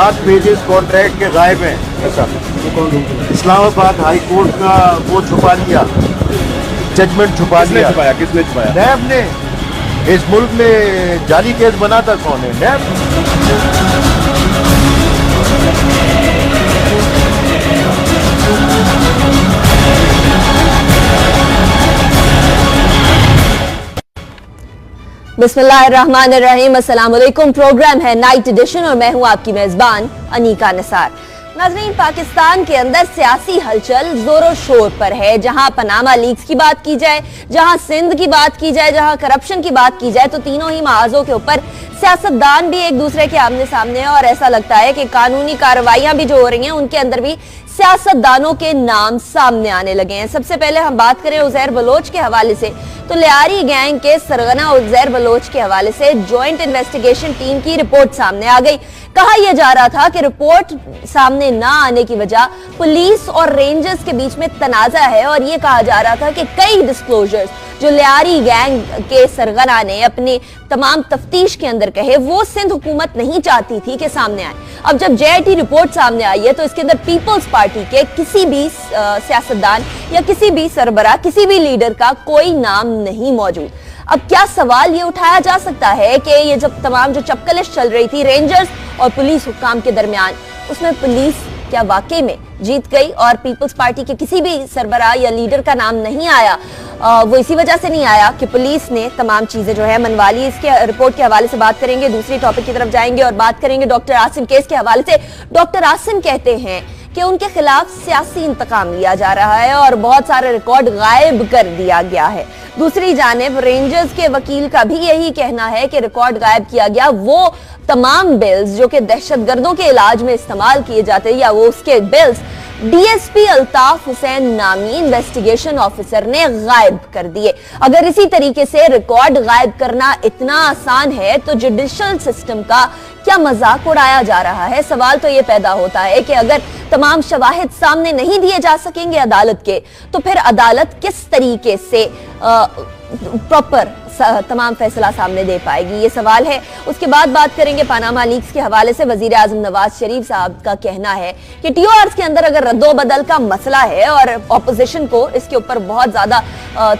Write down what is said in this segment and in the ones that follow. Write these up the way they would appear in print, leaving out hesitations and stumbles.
7 pages contract के गायब हैं। ऐसा इस्लामाबाद हाई कोर्ट का वो छुपा लिया, जजमेंट छुपा लिया। किसने छुपाया? नैब ने। इस मुल्क में जाली केस बनाता कौन है? नैब। बिस्मिल्लाहिर्रहमानिर्रहीम। अस्सलाम वालेकुम। प्रोग्राम है नाइट एडिशन और मैं हूं आपकी मेजबान अनीका निसार। नाज़रीन, पाकिस्तान के अंदर सियासी हलचल जोरों शोर पर है। जहां पनामा लीक्स की बात की जाए, जहां सिंध की बात की जाए, जहां करप्शन की बात की जाए, तो तीनों ही महाजों के ऊपर सियासतदान भी एक दूसरे के आमने सामने है और ऐसा लगता है कि कानूनी कार्रवाइयां भी जो हो रही हैं उनके अंदर भी सियासतदानों के नाम सामने आने लगे हैं। सबसे पहले हम बात करें उज़ैर बलोच के हवाले से, तो लियारी गैंग के सरगना उज़ैर बलोच के हवाले से जॉइंट इन्वेस्टिगेशन टीम की रिपोर्ट सामने आ गई। कहा यह जा रहा था कि रिपोर्ट सामने ना आने की वजह पुलिस और रेंजर्स के बीच में तनाजा है और यह कहा जा रहा था कि कई डिस्क्लोजर्स जो लियारी गैंग के सरगना ने अपने तमाम तफ्तीश के अंदर कहे वो सिंध हुकूमत नहीं चाहती थी कि सामने आए। अब जब JIT रिपोर्ट सामने आई है तो इसके अंदर पीपल्स पार्टी के किसी भी सियासतदान या किसी भी सरबरा, किसी भी लीडर का कोई नाम नहीं मौजूद। अब क्या सवाल ये उठाया जा सकता है कि ये जब तमाम जो चपकलिश चल रही थी रेंजर्स और पुलिस हुक्काम के दरमियान, उसमें पुलिस क्या वाकई में जीत गई और पीपल्स पार्टी के किसी भी सरबरा या लीडर का नाम नहीं आया? वो इसी वजह से नहीं आया कि पुलिस ने तमाम चीजें जो है मनवा ली। इसके रिपोर्ट के हवाले से बात करेंगे, दूसरी टॉपिक की तरफ जाएंगे और बात करेंगे डॉक्टर आसिम केस के हवाले से। डॉक्टर आसिम कहते हैं कि उनके खिलाफ सियासी इंतकाम लिया जा रहा है और बहुत सारे रिकॉर्ड गायब कर दिया गया है। दूसरी जानिब रेंजर्स के वकील का भी यही कहना है कि रिकॉर्ड गायब किया गया वो तमाम बिल्स जो कि दहशतगर्दों के इलाज में इस्तेमाल किए जाते हैं या वो उसके बिल्स DSP अल्ताफ हुसैन नामी इन्वेस्टिगेशन ऑफिसर ने गायब कर दिए। अगर इसी तरीके से रिकॉर्ड गायब करना इतना आसान है तो जुडिशल सिस्टम का क्या मजाक उड़ाया जा रहा है? सवाल तो यह पैदा होता है कि अगर तमाम शवाहिद सामने नहीं दिए जा सकेंगे अदालत के, तो फिर अदालत किस तरीके से प्रॉपर तमाम फैसला सामने दे पाएगी? ये सवाल है। उसके बाद बात करेंगे पनामा लीक्स के हवाले से। वजीर आजम नवाज शरीफ साहब का कहना है कि TORs के अंदर अगर रद्दोबदल का मसला है और ऑपोजिशन को इसके ऊपर बहुत ज्यादा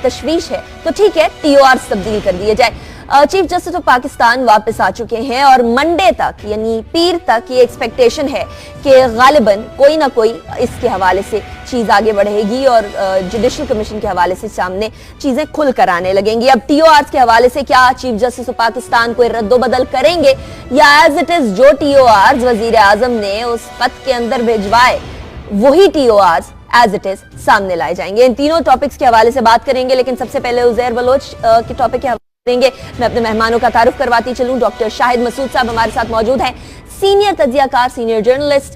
तशवीश है तो ठीक है, TORs तब्दील कर दिए जाए। चीफ जस्टिस ऑफ पाकिस्तान वापस आ चुके हैं और मंडे तक यानी पीर तक ये एक्सपेक्टेशन है कि गालिबन कोई ना कोई इसके हवाले से चीज आगे बढ़ेगी और जुडिशल कमीशन के हवाले से सामने चीजें खुल कर आने लगेंगी। अब TORs के हवाले से क्या चीफ जस्टिस ऑफ पाकिस्तान कोई रद्दोबदल करेंगे या एज इट इज जो TORs वजीर आजम ने उस खत के अंदर भिजवाए वही TORs एज इट इज सामने लाए जाएंगे? इन तीनों टॉपिक्स के हवाले से बात करेंगे, लेकिन सबसे पहले उज़ैर बलोच के टॉपिक के देंगे। मैं अपने मेहमानों का तारुफ करवाती चलूं। डॉक्टर शाहिद मसूद साहब हमारे साथ मौजूद हैं, सीनियर तज्जियाकार, सीनियर जर्नलिस्ट।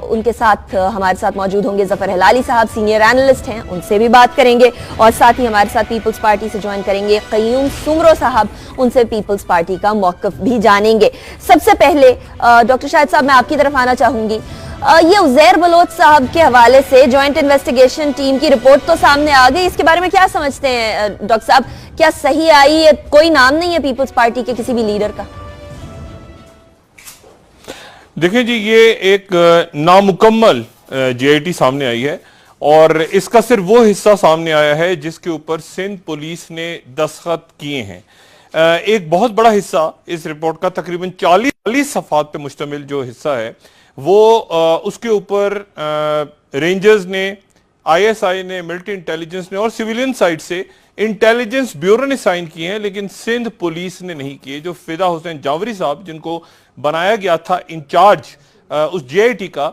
उनके साथ हमारे साथ मौजूद होंगे जफर हिलाली साहब, सीनियर एनालिस्ट हैं, उनसे भी बात करेंगे। और साथ ही हमारे साथ पीपल्स पार्टी से ज्वाइन करेंगे क़य्यूम सुमरो साहब, उनसे पीपल्स पार्टी का मौक़िफ़ भी जानेंगे। सबसे पहले डॉक्टर शाहिद साहब, मैं आपकी तरफ आना चाहूंगी। ये उज़ैर बलोच साहब के हवाले से जॉइंट इन्वेस्टिगेशन टीम की रिपोर्ट तो सामने आ गई, इसके बारे में क्या समझते हैं डॉक्टर साहब? क्या सही आई? कोई नाम नहीं है पीपल्स पार्टी के किसी भी लीडर का? देखिए जी, ये एक नामुकम्मल JIT सामने आई है और इसका सिर्फ वो हिस्सा सामने आया है जिसके ऊपर सिंध पुलिस ने दस्तखत किए हैं। एक बहुत बड़ा हिस्सा इस रिपोर्ट का, तकरीबन 40 सफ़हात पे मुश्तमिल जो हिस्सा है वो उसके ऊपर रेंजर्स ने, ISI ने, मिलिट्री इंटेलिजेंस ने और सिविलियन साइड से इंटेलिजेंस ब्यूरो ने साइन किए हैं, लेकिन सिंध पुलिस ने नहीं किए। जो फिदा हुसैन जावरी साहब, जिनको बनाया गया था इंचार्ज उस JIT का,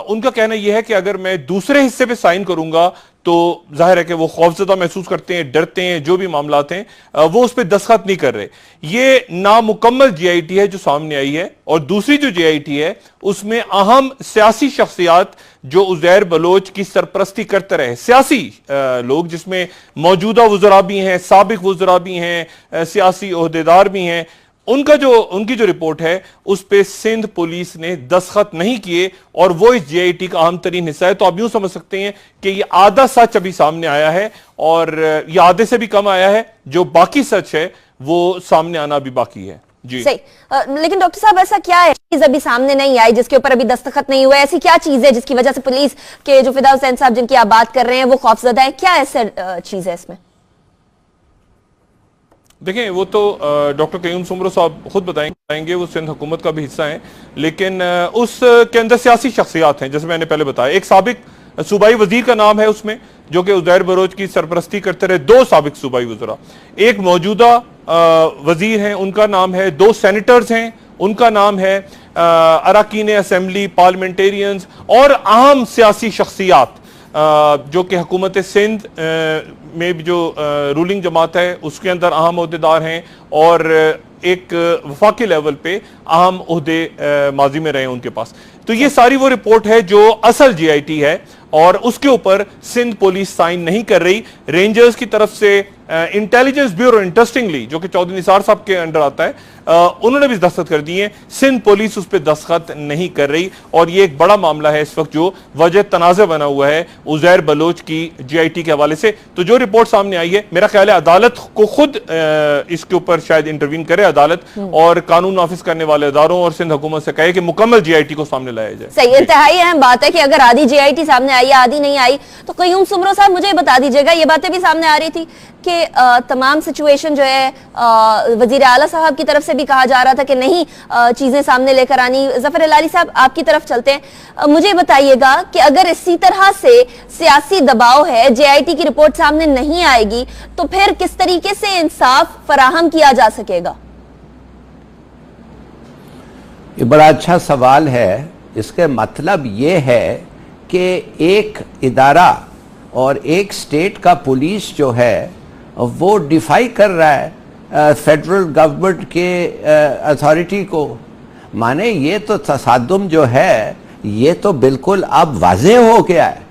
उनका कहना यह है कि अगर मैं दूसरे हिस्से पे साइन करूंगा तो जाहिर है कि वो खौफजदा महसूस करते हैं, डरते हैं, जो भी मामलात हैं वो उस पर दस्तखत नहीं कर रहे। ये नामुकम्मल JIT है जो सामने आई है। और दूसरी जो JIT है उसमें अहम सियासी शख्सियात जो उज़ैर बलोच की सरपरस्ती करते रहे, सियासी लोग, जिसमें मौजूदा वज़रा भी हैं, साबिक वज़रा भी हैं, सियासी ओहदेदार भी हैं, उनकी जो रिपोर्ट है उस पे सिंध पुलिस ने दस्तखत नहीं किए और वो इस JIT का अहम तरीन हिस्सा है। तो आप यूं समझ सकते हैं कि ये आधा सच अभी सामने आया है और ये आधे से भी कम आया है। जो बाकी सच है वो सामने आना भी बाकी है। जी सही। लेकिन डॉक्टर साहब ऐसा क्या है चीज अभी सामने नहीं आई जिसके ऊपर अभी दस्तखत नहीं हुआ? ऐसी क्या चीज है जिसकी वजह से पुलिस के जो फिदा हुसैन साहब जिनकी आप बात कर रहे हैं वो खौफजदा है? क्या ऐसा चीज है इसमें? देखें, वो तो डॉक्टर कयूम सुमरो साहब खुद बताएंगे, वो सिंध हुकूमत का भी हिस्सा हैं, लेकिन उसके अंदर सियासी शख्सियात हैं, जैसे मैंने पहले बताया। एक साबिक सूबाई वजीर का नाम है उसमें, जो कि उज़ैर बलोच की सरपरस्ती करते रहे। 2 साबिक सूबाई वज़रा, एक मौजूदा वजीर हैं, उनका नाम है, 2 सेनेटर्स हैं, उनका नाम है, अरकान असेंबली, पार्लियामेंटेरियंस और अहम सियासी शख्सियात जो कि हुकूमत सिंध में भी जो रूलिंग जमात है उसके अंदर अहम ओहदेदार हैं और एक वफाकी लेवल पे अहम ओहदे माजी में रहे उनके पास। तो ये सारी वो रिपोर्ट है जो असल जीआईटी है और उसके ऊपर सिंध पुलिस साइन नहीं कर रही। रेंजर्स की तरफ से इंटेलिजेंस ब्यूरो, इंटरेस्टिंगली, जो कि चौधरी निसार साहब के अंडर आता है, उन्होंने भी दस्तखत कर दिए। सिंध पुलिस उस पर दस्तखत नहीं कर रही और ये एक बड़ा मामला है इस वक्त जो वजह तनाज़ा बना हुआ है उज़ैर बलोच की जीआईटी के हवाले से। तो जो रिपोर्ट सामने आई है, मेरा ख्याल है अदालत को खुद इसके ऊपर शायद इंटरवीन करे अदालत और कानून नाफिज करने वाले इदारों और सिंध हुकूमत से कहे कि मुकम्मल जीआईटी को सामने लाया जाए। सही, इंतहाई अहम बात है कि अगर आधी जीआईटी सामने आई, आधी नहीं आई, तो कयूम सुमरो साहब मुझे बता दीजिएगा, ये बातें भी सामने आ रही थी कि तमाम सिचुएशन जो है वजीर आला साहब की तरफ से भी कहा जा रहा था कि नहीं चीजें सामने लेकर आनी। जफर इलाही साहब, आपकी तरफ चलते हैं, मुझे बताइएगा कि अगर इसी तरह से सियासी दबाव है, जेआईटी की रिपोर्ट सामने नहीं आएगी, तो फिर किस तरीके से इंसाफ फराहम किया जा सकेगा? ये बड़ा अच्छा सवाल है। इसका मतलब ये है कि एक इदारा और एक स्टेट का पुलिस जो है वो डिफाई कर रहा है फेडरल गवर्नमेंट के अथॉरिटी को। माने ये तो तसादुम जो है ये तो बिल्कुल अब वाज़ेह हो गया है।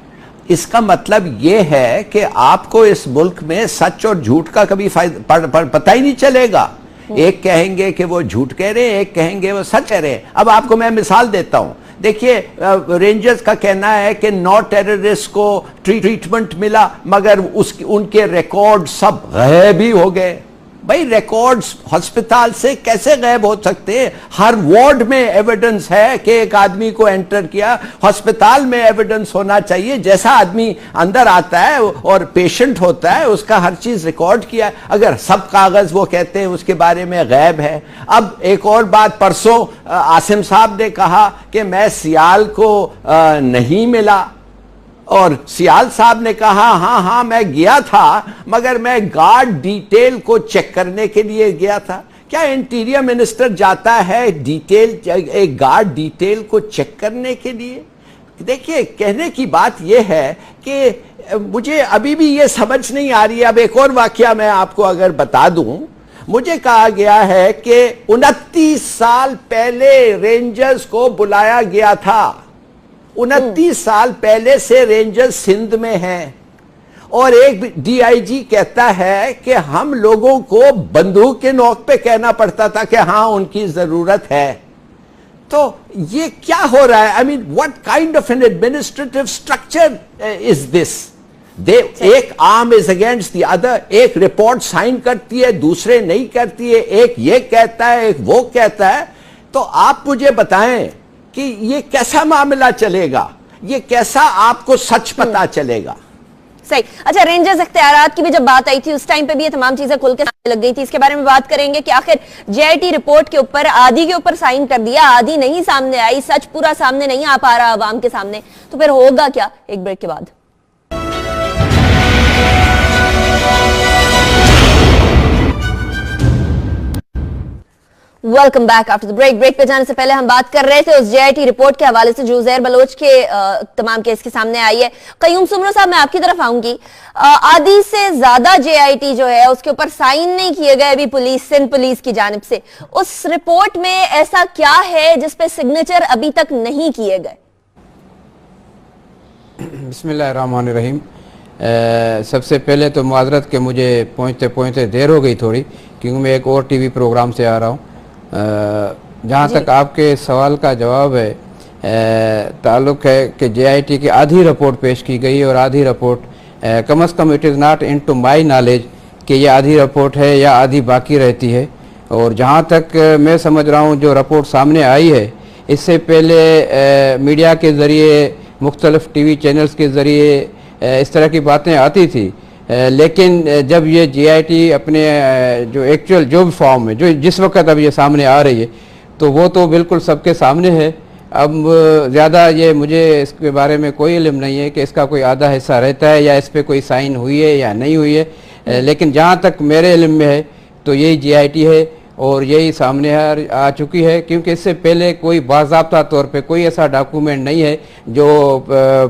इसका मतलब ये है कि आपको इस मुल्क में सच और झूठ का कभी पता ही नहीं चलेगा। एक कहेंगे कि वो झूठ कह रहे हैं, एक कहेंगे वो सच कह रहे हैं। अब आपको मैं मिसाल देता हूं। देखिए, रेंजर्स का कहना है कि 9 टेररिस्ट को ट्रीटमेंट मिला, मगर उनके रिकॉर्ड सब गायब ही हो गए। भाई, रिकॉर्ड्स अस्पताल से कैसे गायब हो सकते हैं? हर वार्ड में एविडेंस है कि एक आदमी को एंटर किया। अस्पताल में एविडेंस होना चाहिए, जैसा आदमी अंदर आता है और पेशेंट होता है उसका हर चीज रिकॉर्ड किया। अगर सब कागज वो कहते हैं उसके बारे में गायब है। अब एक और बात, परसों आसिम साहब ने कहा कि मैं सियाल को नहीं मिला और सियाल साहब ने कहा हाँ मैं गया था, मगर मैं गार्ड डिटेल को चेक करने के लिए गया था। क्या इंटीरियर मिनिस्टर जाता है एक गार्ड डिटेल को चेक करने के लिए? देखिए, कहने की बात यह है कि मुझे अभी भी ये समझ नहीं आ रही है। अब एक और वाकया मैं आपको अगर बता दूं, मुझे कहा गया है कि 29 साल पहले रेंजर्स को बुलाया गया था। 29 साल पहले से रेंजर्स सिंध में हैं और एक डीआईजी कहता है कि हम लोगों को बंदूक के नोक पे कहना पड़ता था कि हाँ उनकी जरूरत है। तो ये क्या हो रहा है? I mean, what kind of an administrative structure is this? एक arm is against the other. एक रिपोर्ट साइन करती है, दूसरे नहीं करती है। एक ये कहता है, एक वो कहता है। तो आप मुझे बताएं कि ये कैसा मामला चलेगा? ये कैसा आपको सच पता चलेगा? सही। अच्छा, रेंजर्स इख्तियारात की भी जब बात आई थी उस टाइम पे भी ये तमाम चीजें खुल के लग गई थी। इसके बारे में बात करेंगे कि आखिर जेआईटी रिपोर्ट के ऊपर आधी के ऊपर साइन कर दिया, आधी नहीं सामने आई, सच पूरा सामने नहीं आ पा रहा अवाम के सामने, तो फिर होगा क्या? एक ब्रेक के बाद। Welcome back after the break. Break पे जाने से पहले हम बात कर रहे थे उस जेआईटी रिपोर्ट के हवाले से जो उज़ैर बलोच के तमाम केस के सामने आई है। कयूम सुमरो साहब, मैं आपकी तरफ आऊंगी। आधी से ज्यादा जेआईटी जो है उसके ऊपर साइन नहीं किए गए अभी सिंध पुलिस की जानिब से। उस रिपोर्ट में ऐसा क्या है जिसपे सिग्नेचर अभी तक नहीं किए गए? बिस्मिल्लाहिर्रहमानिर्रहीम। सबसे पहले तो माजरत के मुझे पहुंचते पहुंचते देर हो गई थोड़ी, क्योंकि मैं एक और टीवी प्रोग्राम से आ रहा हूँ। जहाँ तक आपके सवाल का जवाब है, ताल्लुक़ है कि जेआईटी की आधी रिपोर्ट पेश की गई और आधी report come as come it is not into my knowledge कि ये आधी रिपोर्ट है या आधी बाकी रहती है। और जहाँ तक मैं समझ रहा हूँ जो रिपोर्ट सामने आई है, इससे पहले मीडिया के ज़रिए, मुख्तलिफ टीवी चैनल्स के ज़रिए इस तरह की बातें आती थी, लेकिन जब ये जीआईटी अपने जो एक्चुअल जो भी फॉर्म में जो जिस वक्त अब ये सामने आ रही है, तो वो तो बिल्कुल सबके सामने है। अब ज़्यादा ये मुझे इसके बारे में कोई इल्म नहीं है कि इसका कोई आधा हिस्सा रहता है या इस पर कोई साइन हुई है या नहीं हुई है, लेकिन जहाँ तक मेरे इल्म में है तो यही जीआईटी है और यही सामने आ चुकी है, क्योंकि इससे पहले कोई बाज़ाब्ता तौर पे कोई ऐसा डॉक्यूमेंट नहीं है जो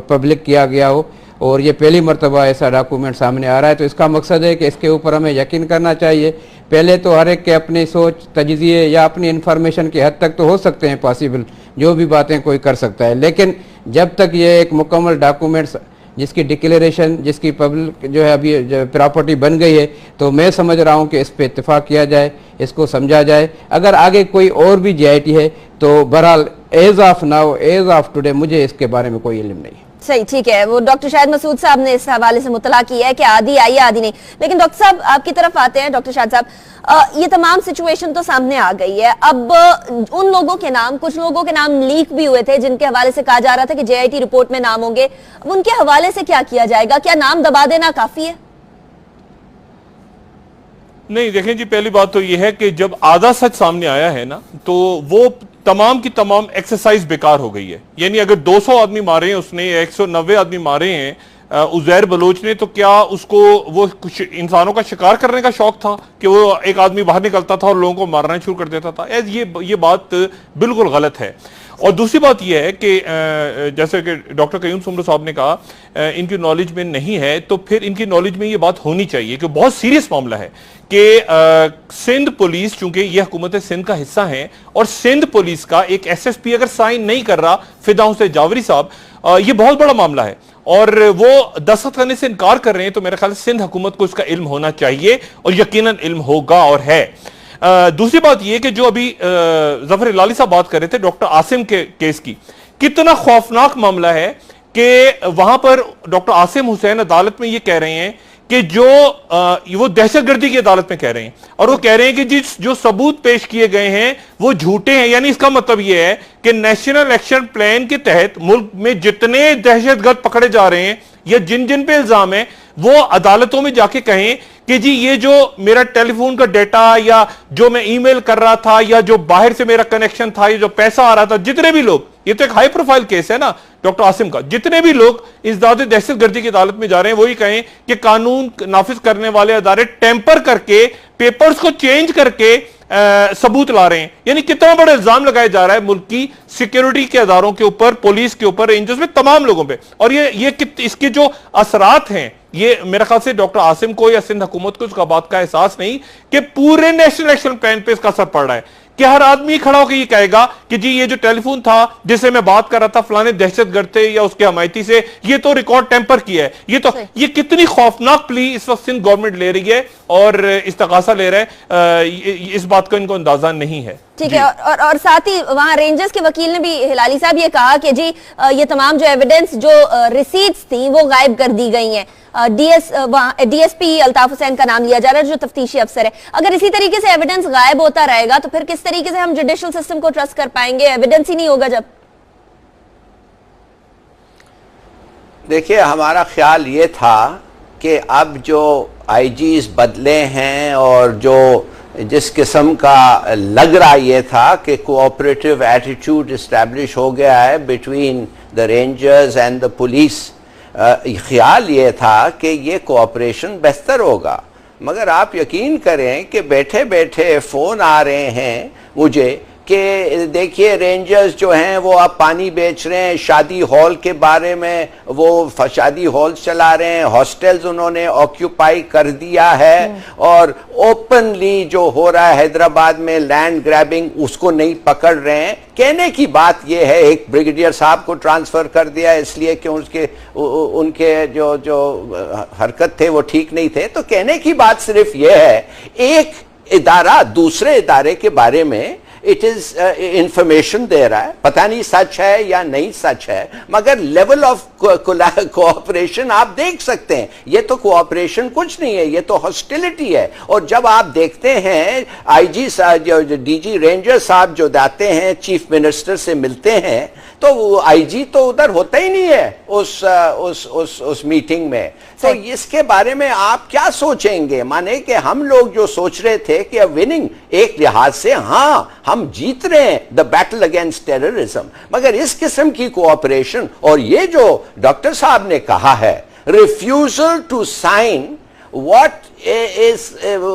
पब्लिक किया गया हो, और ये पहली मरतबा ऐसा डॉक्यूमेंट सामने आ रहा है। तो इसका मकसद है कि इसके ऊपर हमें यकीन करना चाहिए। पहले तो हर एक के अपनी सोच, तजज़िये या अपनी इंफॉर्मेशन की हद तक तो हो सकते हैं पॉसिबल, जो भी बातें कोई कर सकता है, लेकिन जब तक ये एक मुकम्मल डॉक्यूमेंट्स जिसकी डिक्लेरेशन, जिसकी पब्लिक जो है अभी प्रॉपर्टी बन गई है, तो मैं समझ रहा हूँ कि इस पर इत्तेफाक किया जाए, इसको समझा जाए। अगर आगे कोई और भी जीआईटी है तो बहरहाल as of now, as of today मुझे इसके बारे में कोई इल्म नहीं है। सही, ठीक है। वो डॉक्टर शाहिद मसूद साहब ने इस हवाले से मुतला किया है कि आधी आई है आधी नहीं, लेकिन डॉक्टर साहब आपकी तरफ आते हैं। डॉक्टर शाहिद साहब, ये तमाम सिचुएशन तो सामने आ गई है। अब उन लोगों के नाम, कुछ लोगों के नाम लीक भी हुए थे जिनके हवाले से कहा जा रहा था कि जेआईटी रिपोर्ट में नाम होंगे, अब उनके हवाले से क्या किया जाएगा? क्या नाम दबा देना काफी है? नहीं, देखें जी, पहली बात तो यह है कि जब आधा सच सामने आया है ना, तो वो तमाम की तमाम एक्सरसाइज बेकार हो गई है। यानी अगर 200 आदमी मारे हैं उसने, 190 आदमी मारे हैं उजैर बलोच ने, तो क्या उसको वो कुछ इंसानों का शिकार करने का शौक था कि वो एक आदमी बाहर निकलता था और लोगों को मारना शुरू कर देता था? ये बात बिल्कुल गलत है। और दूसरी बात यह है कि जैसे कि डॉक्टर कयूम सुमरो साहब ने कहा, इनकी नॉलेज में नहीं है, तो फिर इनकी नॉलेज में ये बात होनी चाहिए कि बहुत सीरियस मामला है कि सिंध पुलिस, चूंकि यह हुकूमत सिंध का हिस्सा है, और सिंध पुलिस का एक एसएसपी अगर साइन नहीं कर रहा, फिदा हुसैन जावरी साहब, यह बहुत बड़ा मामला है और वो दस्तखत करने से इनकार कर रहे हैं, तो मेरे ख्याल से सिंध हुकूमत को इसका इल्म होना चाहिए और यकीनन इल्म होगा और है। दूसरी बात यह कि जो अभी जफर इलाली साहब बात कर रहे थे डॉक्टर आसिम के केस की, कितना खौफनाक मामला है कि वहां पर डॉक्टर आसिम हुसैन अदालत में ये कह रहे हैं कि जो वो दहशतगर्दी की अदालत में कह रहे हैं, और वो कह रहे हैं कि जो सबूत पेश किए गए हैं वो झूठे हैं। यानी इसका मतलब ये है कि नेशनल एक्शन प्लान के तहत मुल्क में जितने दहशतगर्द पकड़े जा रहे हैं या जिन जिन पे इल्जाम है, वो अदालतों में जाके कहें कि जी ये जो मेरा टेलीफोन का डेटा या जो मैं ईमेल कर रहा था या जो बाहर से मेरा कनेक्शन था, ये जो पैसा आ रहा था, जितने भी लोग, ये तो एक हाई प्रोफाइल केस है ना डॉक्टर आसिम का, जितने भी लोग इस दहशतगर्दी की अदालत में जा रहे हैं वही कहें कि कानून नाफिज करने वाले अदारे टेम्पर करके, पेपर्स को चेंज करके सबूत ला रहे हैं। यानी कितना बड़ा इल्जाम लगाया जा रहा है मुल्क की सिक्योरिटी के अदारों के ऊपर, पुलिस के ऊपर, रेंजर्स में, तमाम लोगों पे। और ये इसके जो असरात हैं, ये मेरे ख्याल से डॉक्टर आसिम को या सिंध हुकूमत को इसका बात का एहसास नहीं कि पूरे नेशनल एक्शन प्लान पे इसका असर पड़ रहा है कि हर आदमी खड़ा होकर ये कहेगा कि जी ये जो टेलीफोन था जिससे मैं बात कर रहा था फलाने दहशतगर्द थे या उसके हमायती से, ये तो रिकॉर्ड टेम्पर किया है। ये कितनी खौफनाक प्ली इस वक्त सिंध गवर्नमेंट ले रही है और इस्तगासा ले रहा है, इस बात का इनको अंदाजा नहीं है। ठीक है। और साथ ही वहां रेंजर्स के वकील ने भी, हिलाली साहब, ये कहा कि जी ये तमाम जो एविडेंस, जो रिसीट्स थी वो गायब कर दी गई हैं। डीएसपी अल्ताफ हुसैन का नाम लिया जा रहा है जो तफ्तीशी अफसर है। अगर इसी तरीके से एविडेंस गायब होता रहेगा तो फिर किस तरीके से हम जुडिशियल सिस्टम को ट्रस्ट कर पाएंगे? एविडेंस ही नहीं होगा जब। देखिए, हमारा ख्याल ये था कि अब जो आईजीज बदले हैं और जो जिस किस्म का लग रहा ये था कि कोऑपरेटिव एटीट्यूड इस्टेब्लिश हो गया है between the rangers and the police, ख्याल ये था कि ये कोऑपरेशन बेहतर होगा। मगर आप यकीन करें कि बैठे बैठे फ़ोन आ रहे हैं मुझे कि देखिए रेंजर्स जो हैं वो अब पानी बेच रहे हैं, शादी हॉल के बारे में वो शादी हॉल चला रहे हैं, हॉस्टल्स उन्होंने ऑक्यूपाई कर दिया है, और ओपनली जो हो रहा है हैदराबाद में लैंड ग्रैबिंग, उसको नहीं पकड़ रहे हैं। कहने की बात यह है, एक ब्रिगेडियर साहब को ट्रांसफ़र कर दिया इसलिए कि उनके जो हरकत थे वो ठीक नहीं थे। तो कहने की बात सिर्फ यह है, एक इदारा दूसरे इदारे के बारे में इट इज इंफॉर्मेशन दे रहा है, पता नहीं सच है या नहीं सच है, मगर लेवल ऑफ कोऑपरेशन आप देख सकते हैं। ये तो कोऑपरेशन कुछ नहीं है, ये तो हॉस्टिलिटी है। और जब आप देखते हैं आईजी साहब, जो डीजी रेंजर साहब जो जाते हैं चीफ मिनिस्टर से मिलते हैं, तो आईजी तो उधर होता ही नहीं है उस मीटिंग में। तो इसके बारे में आप क्या सोचेंगे? माने कि हम लोग जो सोच रहे थे कि विनिंग एक लिहाज से, हाँ हम जीत रहे हैं द बैटल अगेंस्ट टेररिज्म, मगर इस किस्म की कोऑपरेशन और ये जो डॉक्टर साहब ने कहा है refusal to sign what is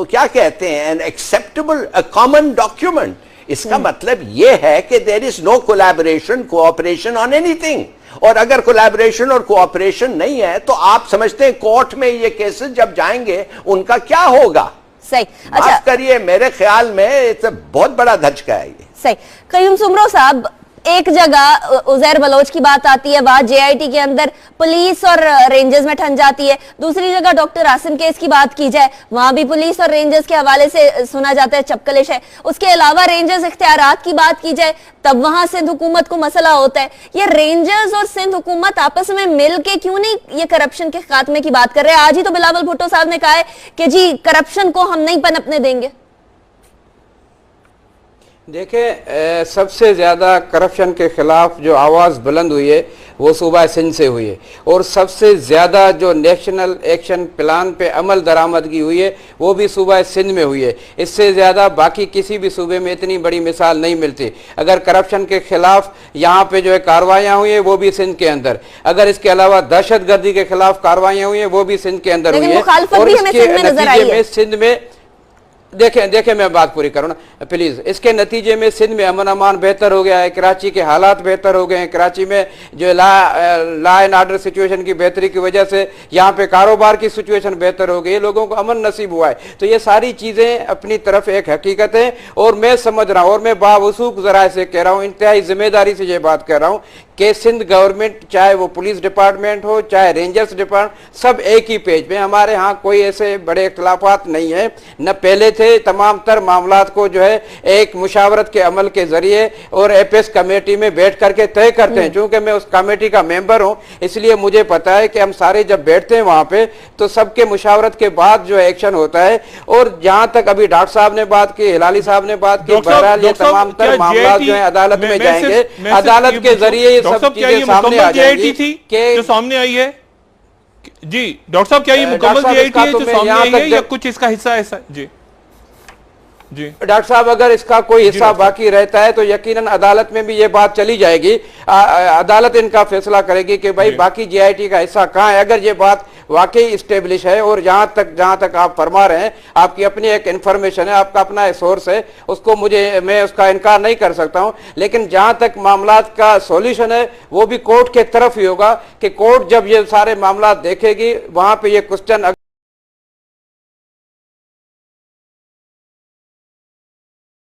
क्या कहते हैं एन एक्सेप्टेबल कॉमन डॉक्यूमेंट, इसका मतलब यह है कि there is no collaboration cooperation on anything. और अगर कोलैबोरेशन और कोऑपरेशन नहीं है तो आप समझते हैं कोर्ट में ये केसेस जब जाएंगे उनका क्या होगा? सही, माफ करिए, मेरे ख्याल में बहुत बड़ा धचका है ये। सही। कयूम सुमरो साहब, एक जगह उजैर बलोच की बात आती है, वहां जेआईटी के अंदर पुलिस और रेंजर्स में ठन जाती है। दूसरी जगह डॉक्टर आसिम केस की बात की जाए, वहां भी पुलिस और रेंजर्स के हवाले से सुना जाता है चपकलिश है। उसके अलावा रेंजर्स इख्तियारात की बात की जाए तब वहां सिंध हुकूमत को मसला होता है। ये रेंजर्स और सिंध हुकूमत आपस में मिल के क्यों नहीं ये करप्शन के खात्मे की बात कर रहे हैं? आज ही तो बिलावल भुट्टो साहब ने कहा है कि जी करप्शन को हम नहीं पनपने देंगे। देखिए, सबसे ज़्यादा करप्शन के खिलाफ जो आवाज़ बुलंद हुई है वो सूबा सिंध से हुई है, और सबसे ज़्यादा जो नेशनल एक्शन प्लान पे अमल दरामदगी हुई है वो भी सूबा सिंध में हुई है। इससे ज़्यादा बाकी किसी भी सूबे में इतनी बड़ी मिसाल नहीं मिलती। अगर करप्शन के खिलाफ यहाँ पे जो है कार्रवाइयाँ हुई है वो भी सिंध के अंदर, अगर इसके अलावा दहशतगर्दी के खिलाफ कार्रवाइयाँ हुई है वो भी सिंध के अंदर हुई है। और इसके नतीजे में सिंध में देखें मैं बात पूरी करूँ ना प्लीज। इसके नतीजे में सिंध में अमन अमान बेहतर हो गया है, कराची के हालात बेहतर हो गए हैं, कराची में जो लॉ एंड ऑर्डर सिचुएशन की बेहतरी की वजह से यहाँ पे कारोबार की सिचुएशन बेहतर हो गई, लोगों को अमन नसीब हुआ है। तो ये सारी चीजें अपनी तरफ एक हकीकत है, और मैं समझ रहा हूँ और मैं बावसूख जराए से कह रहा हूँ, इंतहाई जिम्मेदारी से ये बात कर रहा हूँ कि सिंध गवर्नमेंट, चाहे वो पुलिस डिपार्टमेंट हो चाहे रेंजर्स डिपार्टमेंट, सब एक ही पेज पे। हमारे यहाँ कोई ऐसे बड़े इख्तलाफात नहीं है, न पहले थे। तमाम तर मामलात को जो है एक मुशावरत के अमल के जरिए और एपीएस कमेटी में बैठ करके तय करते हैं। चूंकि मैं उस कमेटी का मेंबर हूं, इसलिए मुझे पता है कि हम सारे जब बैठते हैं वहां पे तो सबके मुशावरत के बाद जो एक्शन होता है। और जहां तक अभी डॉक्टर साहब ने बात की, हिलाली साहब ने बात की, बहरहाल ये तमाम तर मामला जो है अदालत में जाएंगे, अदालत के जरिए ये सब चीजें सामने आ जाएंगी जो सामने आई है। जी डॉक्टर साहब, क्या ये मुकम्मल जेआईटी है जो सामने आई है या कुछ इसका हिस्सा ऐसा? जी जी डॉक्टर साहब, अगर इसका कोई हिस्सा बाकी रहता है तो यकीनन अदालत में भी ये बात चली जाएगी। अदालत इनका फैसला करेगी कि भाई बाकी जेआईटी का हिस्सा कहाँ है। अगर ये बात वाकई स्टेब्लिश है और जहां तक आप फरमा रहे हैं, आपकी अपनी एक इंफॉर्मेशन है, आपका अपना सोर्स है, उसको मैं उसका इनकार नहीं कर सकता हूं। लेकिन जहां तक मामलात का सॉल्यूशन है वो भी कोर्ट के तरफ ही होगा कि कोर्ट जब ये सारे मामला देखेगी वहां पे ये क्वेश्चन।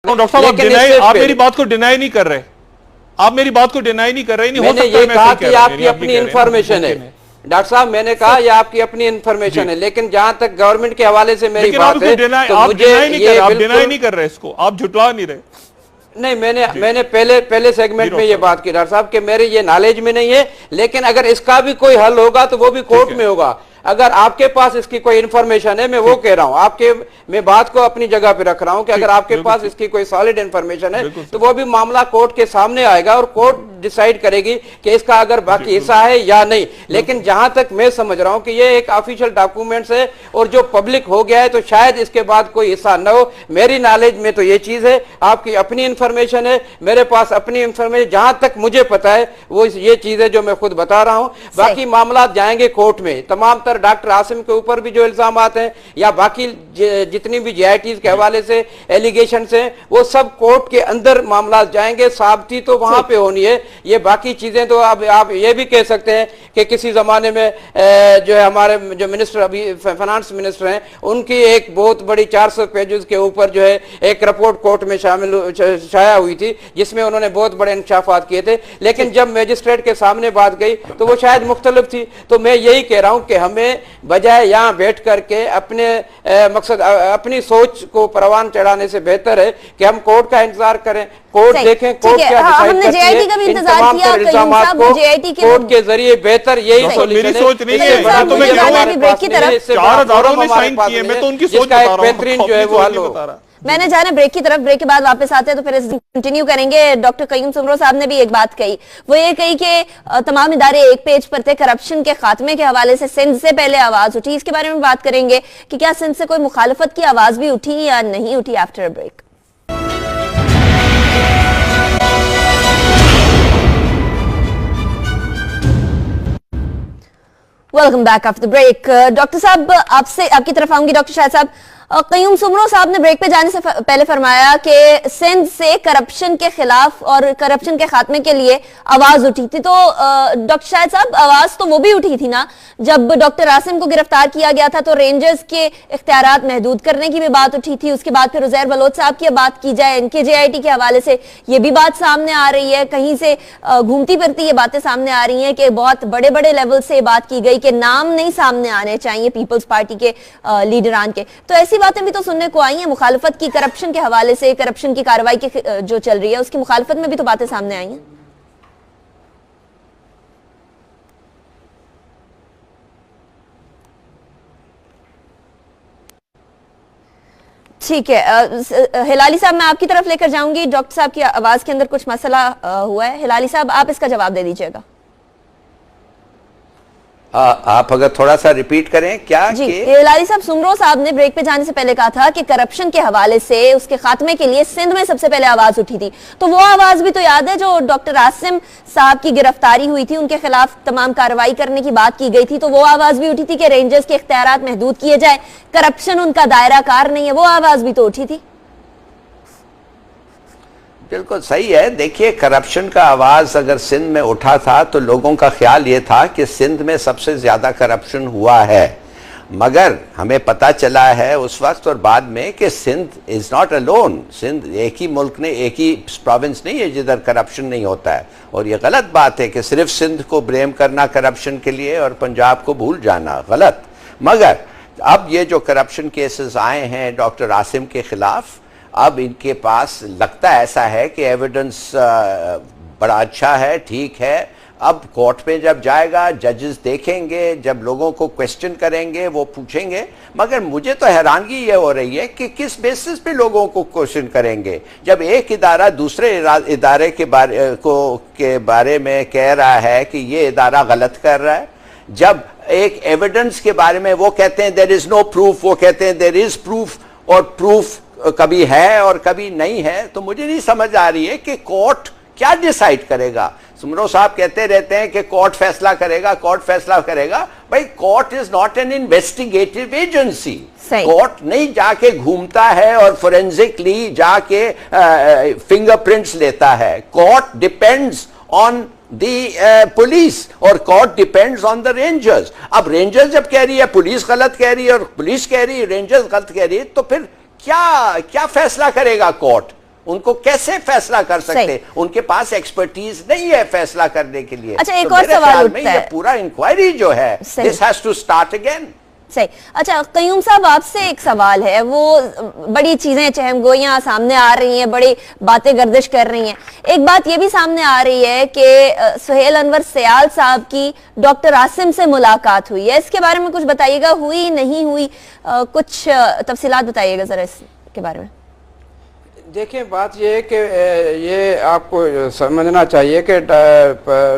डॉक्टर साहब, आप मेरी बात को डिनाई नहीं कर रहे, आप मेरी बात को डिनाई नहीं कर रहे। नहीं, मैंने ये कहा कि आपकी अपनी इंफॉर्मेशन है डॉक्टर साहब, मैंने कहा ये आपकी अपनी इंफॉर्मेशन है, लेकिन जहां तक गवर्नमेंट के हवाले से मेरी बात है तो मुझे आप डिनाई नहीं कर रहे, इसको आप झुटला नहीं रहे। नहीं, मैंने पहले सेगमेंट में ये बात की डॉक्टर साहब कि मेरे ये नॉलेज में नहीं है, लेकिन अगर इसका भी कोई हल होगा तो वो भी कोर्ट में होगा। अगर आपके पास इसकी कोई इंफॉर्मेशन है, मैं वो कह रहा हूं, मैं बात को अपनी जगह पे रख रहा हूं कि अगर आपके पास इसकी कोई सॉलिड इंफॉर्मेशन है तो वो भी मामला कोर्ट के सामने आएगा और कोर्ट डिसाइड करेगी कि इसका अगर बाकी हिस्सा है या नहीं। लेकिन जहां तक मैं समझ रहा हूं कि ये एक ऑफिशियल डॉक्यूमेंट्स है और जो पब्लिक हो गया है तो शायद इसके बाद कोई हिस्सा न हो। मेरी नॉलेज में तो ये चीज है, आपकी अपनी इंफॉर्मेशन है, मेरे पास अपनी इंफॉर्मेशन, जहां तक मुझे पता है वो ये चीज है जो मैं खुद बता रहा हूं। बाकी मामला जाएंगे कोर्ट में। तमाम डॉक्टर आसिम के ऊपर भी जो इल्जाम हैं या बाकी जितनी भी जेआईटीज के हवाले से एलिगेशन हैं वो सब कोर्ट के अंदर मामला जाएंगे। साबिती तो वहां पे होनी है। ये बाकी चीजें तो अब आप ये भी कह सकते हैं कि किसी जमाने में जो है हमारे जो मिनिस्टर अभी फाइनेंस मिनिस्टर हैं उनकी एक बहुत बड़ी 400 पेजेस के ऊपर जो है एक रिपोर्ट कोर्ट में शाया हुई थी जिसमें उन्होंने बहुत बड़े इंकशाफात किए थे। लेकिन जब मजिस्ट्रेट के सामने बात गई तो वो शायद मुख्तलिफ थी। तो मैं यही कह रहा हूं कि हमें में बजाय यहाँ बैठ करके अपने मकसद अपनी सोच को परवान चढ़ाने से बेहतर है कि हम कोर्ट का इंतजार करें, कोर्ट देखें कोर्ट क्या डिसाइड करती है। इन तमाम तर इल्जामात को कोर्ट के जरिए बेहतर यही सोल्यूशन है। सोच नहीं है, जिसका एक बेहतरीन जो है वो हल हो। मैंने जाना ब्रेक की तरफ, ब्रेक के बाद वापस आते हैं तो फिर इस कंटिन्यू करेंगे। डॉक्टर कयूम सुमरो साहब ने भी एक बात कही, वो ये कही कि तमाम इदारे एक पेज पर थे। करप्शन के खात्मे के हवाले से सिंध से पहले आवाज उठी, इसके बारे में बात करेंगे कि क्या सिंध से कोई मुखालफत की आवाज भी उठी या नहीं उठी। After a break welcome back after the break. Doctor साहब आपसे आपकी तरफ आऊंगी। डॉक्टर शाहिद साहब, कयूम सुमरो साहब ने ब्रेक पे जाने से पहले फरमाया कि सिंध से करप्शन के खिलाफ और करप्शन के खात्मे के लिए आवाज उठी थी। तो डॉक्टर शाहिद साहब, आवाज तो वो भी उठी थी ना जब डॉक्टर आसिम को गिरफ्तार किया गया था, तो रेंजर्स के इख्तियारात महदूद करने की भी बात उठी थी। उसके बाद फिर उजैर बलोच साहब की बात की जाए, इनके JIT के हवाले से ये भी बात सामने आ रही है, कहीं से घूमती फिरती ये बातें सामने आ रही हैं कि बहुत बड़े बड़े लेवल से बात की गई कि नाम नहीं सामने आने चाहिए पीपल्स पार्टी के लीडरान के। तो ऐसी बातें भी तो सुनने को आई हैं मुखालफत की, करप्शन के हवाले से, करप्शन की कार्रवाई की जो चल रही है उसकी मुखालफत में भी तो बातें सामने आई हैं। ठीक है, हिलाली साहब मैं आपकी तरफ लेकर जाऊंगी। डॉक्टर साहब की आवाज के अंदर कुछ मसला हुआ है। हिलाली साहब आप इसका जवाब दे दीजिएगा। आप अगर थोड़ा सा रिपीट करें क्या जी। हिलाली साहब, सुमरो साहब ने ब्रेक पे जाने से पहले कहा था कि करप्शन के हवाले से उसके खात्मे के लिए सिंध में सबसे पहले आवाज उठी थी। तो वो आवाज भी तो याद है जो डॉक्टर आसिम साहब की गिरफ्तारी हुई थी, उनके खिलाफ तमाम कार्रवाई करने की बात की गई थी, तो वो आवाज भी उठी थी कि रेंजर्स के इख्तियारात महदूद किए जाए, करप्शन उनका दायरा कार नहीं है, वो आवाज भी तो उठी थी। बिल्कुल सही है। देखिए, करप्शन का आवाज अगर सिंध में उठा था तो लोगों का ख्याल ये था कि सिंध में सबसे ज्यादा करप्शन हुआ है, मगर हमें पता चला है उस वक्त और बाद में कि Sindh is not alone. Sindh एक ही मुल्क ने, एक ही प्रोविंस नहीं है जिधर करप्शन नहीं होता है। और ये गलत बात है कि सिर्फ सिंध को ब्लेम करना करप्शन के लिए और पंजाब को भूल जाना, गलत। मगर अब ये जो करप्शन केसेस आए हैं डॉक्टर आसिम के खिलाफ, अब इनके पास लगता ऐसा है कि एविडेंस बड़ा अच्छा है, ठीक है। अब कोर्ट में जब जाएगा, जजेस देखेंगे, जब लोगों को क्वेश्चन करेंगे, वो पूछेंगे। मगर मुझे तो हैरानगी ये हो रही है कि किस बेसिस पे लोगों को क्वेश्चन करेंगे जब एक इदारा दूसरे इदारे के बारे में कह रहा है कि ये इदारा गलत कर रहा है। जब एक एविडेंस के बारे में वो कहते हैं देयर इज नो प्रूफ, वो कहते हैं देयर इज प्रूफ, और प्रूफ कभी है और कभी नहीं है। तो मुझे नहीं समझ आ रही है कि कोर्ट क्या डिसाइड करेगा। सुमरो साहब कहते रहते हैं कि कोर्ट फैसला करेगा, कोर्ट फैसला करेगा। भाई, court is not an investigative agency. Court नहीं जाके घूमता है और फोरेंसिकली जाके फिंगरप्रिंट्स लेता है। Court depends on the police और court depends on the rangers. अब रेंजर्स जब कह रही है पुलिस गलत कह रही है और पुलिस कह रही है रेंजर्स गलत कह रही है, तो फिर क्या फैसला करेगा कोर्ट? उनको कैसे फैसला कर सकते? उनके पास एक्सपर्टीज नहीं है फैसला करने के लिए। अच्छा, एक और सवाल उठता है। पूरा इंक्वायरी जो है, this has to start again. सही। अच्छा, कयूम साहब आपसे एक सवाल है। वो बड़ी चीजें चहमगोइयां सामने आ रही हैं, बड़ी बातें गर्दिश कर रही हैं। एक बात ये भी सामने आ रही है कि सुहेल अनवर सयाल साहब की डॉक्टर आसिम से मुलाकात हुई है। इसके बारे में कुछ बताइएगा, हुई नहीं हुई, कुछ तफसीलात बताइएगा जरा इसके बारे में। देखिए, बात ये है कि ये आपको समझना चाहिए कि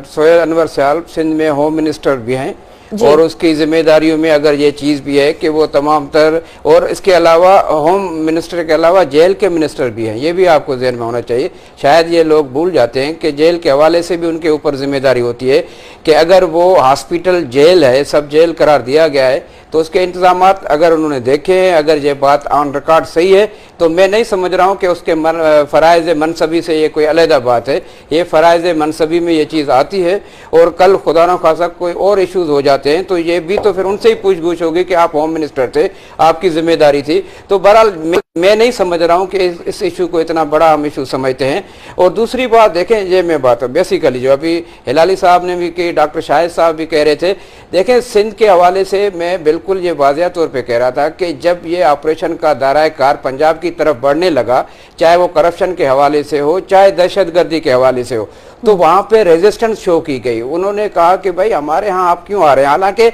सुहेल अनवर सयाल सिंध में होम मिनिस्टर भी हैं और उसकी जिम्मेदारियों में अगर ये चीज़ भी है कि वो तमाम तर, और इसके अलावा होम मिनिस्टर के अलावा जेल के मिनिस्टर भी हैं। ये भी आपको ज़हन में होना चाहिए। शायद ये लोग भूल जाते हैं कि जेल के हवाले से भी उनके ऊपर जिम्मेदारी होती है कि अगर वो हॉस्पिटल जेल है, सब जेल करार दिया गया है, तो उसके इंतजामात अगर उन्होंने देखे हैं, अगर ये बात ऑन रिकॉर्ड सही है, तो मैं नहीं समझ रहा हूँ कि उसके फ़राइज़ मनसबी से ये कोई अलहदा बात है। ये फ़राइज़ मनसबी में ये चीज़ आती है और कल खुदा न खासा कोई और इश्यूज़ हो जाते हैं तो ये भी तो फिर उनसे ही पूछ गूछ होगी कि आप होम मिनिस्टर थे, आपकी जिम्मेदारी थी। तो बहरहाल मैं नहीं समझ रहा हूं कि इस इशू को इतना बड़ा हम इशू समझते हैं। और दूसरी बात देखें, ये मैं बात बेसिकली जो अभी हिलाली साहब ने भी की, डॉक्टर शाहिद साहब भी कह रहे थे, देखें सिंध के हवाले से मैं बिल्कुल ये वाज़ेह तौर पे कह रहा था कि जब ये ऑपरेशन का दायरा कार पंजाब की तरफ बढ़ने लगा, चाहे वो करप्शन के हवाले से हो, चाहे दहशतगर्दी के हवाले से हो, तो वहाँ पे रेजिस्टेंस शो की गई। उन्होंने कहा कि भाई हमारे यहाँ आप क्यों आ रहे हैं। हालांकि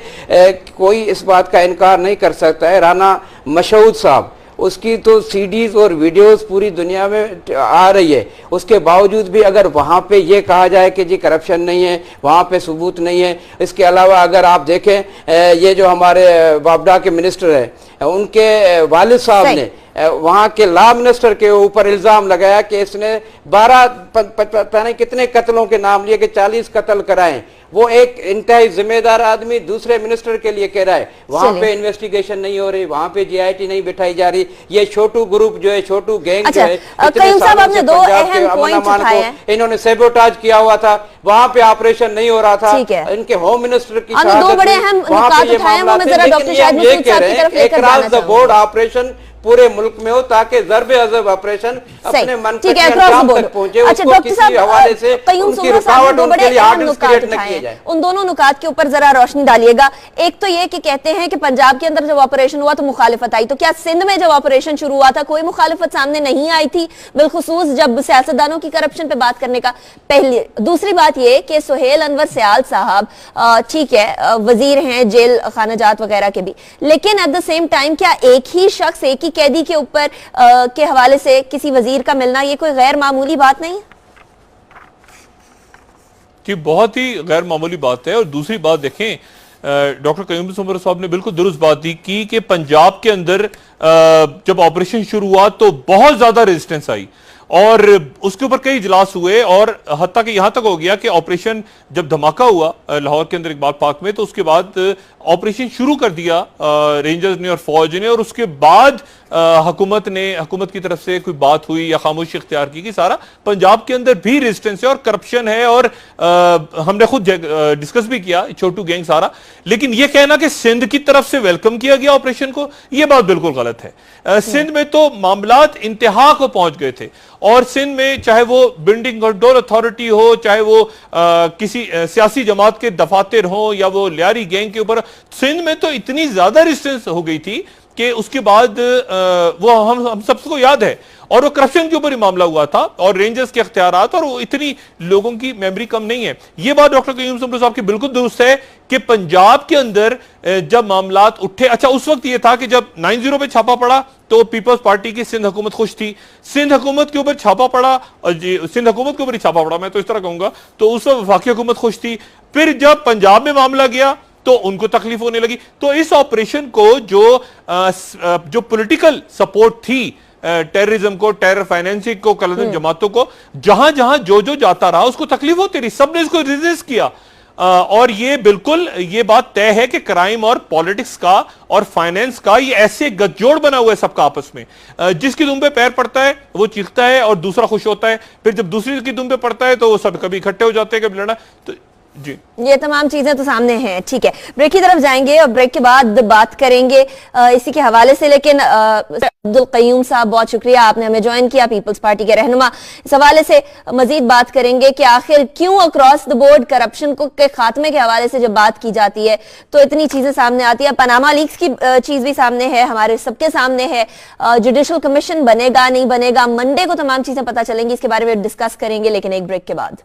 कोई इस बात का इनकार नहीं कर सकता है, राना मशहूद साहब, उसकी तो सीडीज और वीडियोस पूरी दुनिया में आ रही है, उसके बावजूद भी अगर वहाँ पे ये कहा जाए कि जी करप्शन नहीं है, वहाँ पे सबूत नहीं है। इसके अलावा अगर आप देखें, ये जो हमारे वापडा के मिनिस्टर हैं, उनके वालिद साहब ने वहाँ के लॉ मिनिस्टर के ऊपर इल्जाम लगाया कि इसने 12 पता नहीं कितने कत्लों के नाम लिए कि 40 कत्ल कराए। वो एक इंतहाई जिम्मेदार आदमी दूसरे मिनिस्टर के लिए कह रहा है वहां पे इन्वेस्टिगेशन नहीं हो रही, वहां पे जीआईटी नहीं बिठाई जा रही। ये छोटू ग्रुप जो है, छोटू गैंग जो है, कयूम साहब आपने दो अहम पॉइंट उठाए हैं। इन्होंने सैबोटाज किया हुआ था, वहां पे ऑपरेशन नहीं हो रहा था। इनके होम मिनिस्टर की दो बड़े अहम नुकात उठाए हैं, वो मैं जरा डॉक्टर शाहिद मसूद साहब की तरफ लेकर जाना चाहूंगी। बोर्ड ऑपरेशन पूरे मुल्क में हो ताकि ज़र्ब अज़ब ऑपरेशन अपने मन तक पहुंचे। अच्छा डॉक्टर साहब, कयूम सुमरा साहब दो बड़े अहम नुकात उठाए हैं, उन दोनों नुकात के ऊपर जरा रोशनी डालिएगा। एक तो ये कि कहते हैं कि पंजाब के अंदर जब ऑपरेशन हुआ तो मुखालिफत आई, तो क्या सिंध में जब ऑपरेशन शुरू हुआ था कोई मुखालिफत सामने नहीं आई थी, बिलखुसूस जब सियासतदानों की करप्शन पे बात करने का पहले? दूसरी बात ये कि सुहेल अनवर सयाल साहब ठीक है वजीर हैं जेल खानाजात वगैरह के भी, लेकिन एट द सेम टाइम क्या एक ही शख्स, एक ही कैदी के ऊपर के हवाले से किसी वजीर का मिलना ये कोई गैर मामूली बात नहीं है? कि बहुत ही गैर मामूली बात है। और दूसरी बात देखें, डॉक्टर कयूम सुमरा साहब ने बिल्कुल दुरुस्त बात की कि पंजाब के अंदर जब ऑपरेशन शुरू हुआ तो बहुत ज्यादा रेजिस्टेंस आई और उसके ऊपर कई इजलास हुए और हत्ता कि यहां तक हो गया कि ऑपरेशन जब धमाका हुआ लाहौर के अंदर इकबाल पार्क में, तो उसके बाद ऑपरेशन शुरू कर दिया रेंजर्स ने और फौज ने, और उसके बाद हुकूमत की तरफ से कोई बात हुई या खामोशी इख्तियार की कि सारा पंजाब के अंदर भी रेजिस्टेंस है और करप्शन है। और हमने खुद डिस्कस भी किया छोटू गैंग सारा, लेकिन यह कहना कि सिंध की तरफ से वेलकम किया गया ऑपरेशन को, यह बात बिल्कुल गलत है। सिंध में तो मामलात इंतहा को पहुंच गए थे और सिंध में चाहे वो बिल्डिंग कंट्रोल अथॉरिटी हो, चाहे वो किसी सियासी जमात के दफातर हो या वो लियारी गैंग के ऊपर, सिंध में तो इतनी ज्यादा रेजिस्टेंस हो गई थी कि उसके बाद वो हम सबको याद है, और वो करप्शन के ऊपर ही मामला हुआ था और रेंजर्स के इख्तियारात, और वो इतनी लोगों की मेमोरी कम नहीं है। ये बात डॉक्टर कयूम सुमरा साहब की बिल्कुल दुरुस्त है कि पंजाब के अंदर जब मामलात उठे, अच्छा उस वक्त ये था कि जब 90 पे छापा पड़ा तो पीपल्स पार्टी की सिंध हुकूमत खुश थी, सिंध हुकूमत के ऊपर छापा पड़ा और सिंध हुकूमत के ऊपर ही छापा पड़ा, मैं तो इस तरह कहूंगा, तो उस वक्त वफाकी हुकूमत खुश थी। फिर जब पंजाब में मामला गया तो उनको तकलीफ होने लगी। तो इस ऑपरेशन को जो पॉलिटिकल सपोर्ट थी टेररिज्म को, टेरर फाइनेंसिंग को, कलदन जमातों को, जहां जहां जो जाता रहा उसको तकलीफ होती रही, सबने इसको रेजिस्ट किया। और ये बिल्कुल ये बात तय है कि क्राइम और पॉलिटिक्स का और फाइनेंस का ये ऐसे गठजोड़ बना हुआ है सबका आपस में, जिसकी दुम पे पैर पड़ता है वो चीखता है और दूसरा खुश होता है, फिर जब दूसरी की दुम पे पड़ता है तो वो सब कभी इकट्ठे हो जाते हैं, कभी लड़ा। तो जी ये तमाम चीजें तो सामने हैं। ठीक है, ब्रेक की तरफ जाएंगे और ब्रेक के बाद बात करेंगे इसी के हवाले से। लेकिन अब्दुल कयूम साहब बहुत शुक्रिया, आपने हमें ज्वाइन किया, पीपल्स पार्टी के रहनुमा। इस हवाले से मजीद बात करेंगे कि आखिर क्यों अक्रॉस द बोर्ड करप्शन को के खात्मे के हवाले से जब बात की जाती है तो इतनी चीजें सामने आती है। पनामा लीक्स की चीज भी सामने है, हमारे सबके सामने है। जुडिशल कमीशन बनेगा नहीं बनेगा, मंडे को तमाम चीजें पता चलेंगी, इसके बारे में डिस्कस करेंगे, लेकिन एक ब्रेक के बाद।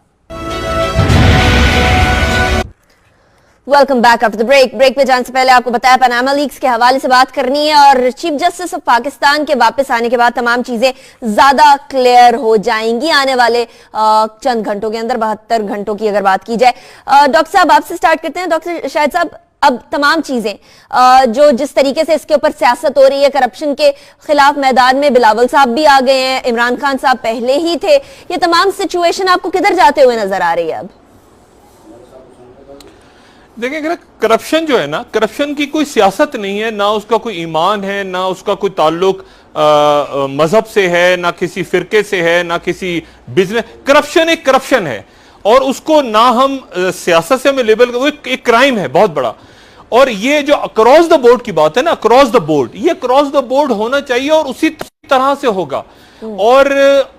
Welcome back after the break. Break पे जाने से पहले आपको बताया पनामा लीक्स के हवाले से बात करनी है और चीफ जस्टिस ऑफ पाकिस्तान के वापस आने के बाद तमाम चीजें ज्यादा क्लियर हो जाएंगी आने वाले चंद घंटों के अंदर, 72 घंटों की अगर बात की जाए। डॉक्टर साहब आपसे स्टार्ट करते हैं। डॉक्टर शाहिद साहब, अब तमाम चीजें जो जिस तरीके से इसके ऊपर सियासत हो रही है, करप्शन के खिलाफ मैदान में बिलावल साहब भी आ गए हैं, इमरान खान साहब पहले ही थे, ये तमाम सिचुएशन आपको किधर जाते हुए नजर आ रही है? अब देखिए, करप्शन जो है ना, करप्शन की कोई सियासत नहीं है, ना उसका कोई ईमान है, ना उसका कोई ताल्लुक मजहब से है, ना किसी फिरके से है, ना किसी बिजनेस। करप्शन एक करप्शन है और उसको ना हम सियासत से हमें लेबल, वो एक क्राइम है बहुत बड़ा। और ये जो अक्रॉस द बोर्ड की बात है ना, अक्रॉस द बोर्ड, ये अक्रॉस द बोर्ड होना चाहिए और उसी तरह से होगा। और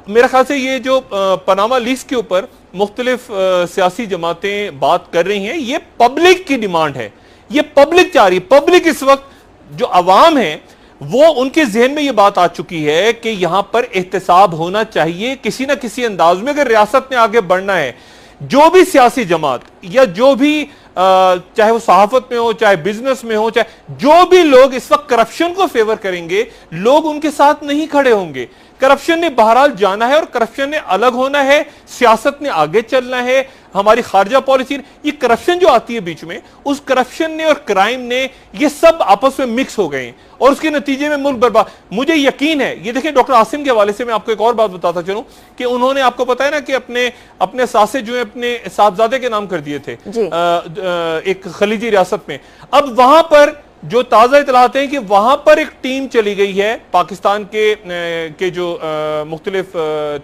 मेरे ख्याल से ये जो पनामा लीक्स के ऊपर मुख्तलिफ सियासी जमातें बात कर रही हैं, ये पब्लिक की डिमांड है, ये पब्लिक चाह रही है। पब्लिक इस वक्त जो अवाम है वो उनके जहन में ये बात आ चुकी है कि यहां पर एहतसाब होना चाहिए किसी ना किसी अंदाज में। अगर रियासत ने आगे बढ़ना है, जो भी सियासी जमात या जो भी चाहे वो सहाफत में हो, चाहे बिजनेस में हो, चाहे जो भी लोग इस वक्त करप्शन को फेवर करेंगे, लोग उनके साथ नहीं खड़े होंगे। करप्शन ने बहरहाल जाना है और करप्शन ने अलग होना है, सियासत ने आगे चलना है, हमारी खारजा पॉलिसी। ये करप्शन जो आती है बीच में, उस करप्शन ने और क्राइम ने ये सब आपस में मिक्स हो गए और उसके नतीजे में मुल्क बर्बाद। मुझे यकीन है, ये देखिए डॉक्टर आसिम के हवाले से मैं आपको एक और बात बताता चलूं कि उन्होंने, आपको पता है ना कि अपने सासे जो है अपने साहबजादे के नाम कर दिए थे एक खलीजी रियासत में। अब वहां पर जो ताजा इतलात हैं कि वहां पर एक टीम चली गई है पाकिस्तान के जो मुख्तलिफ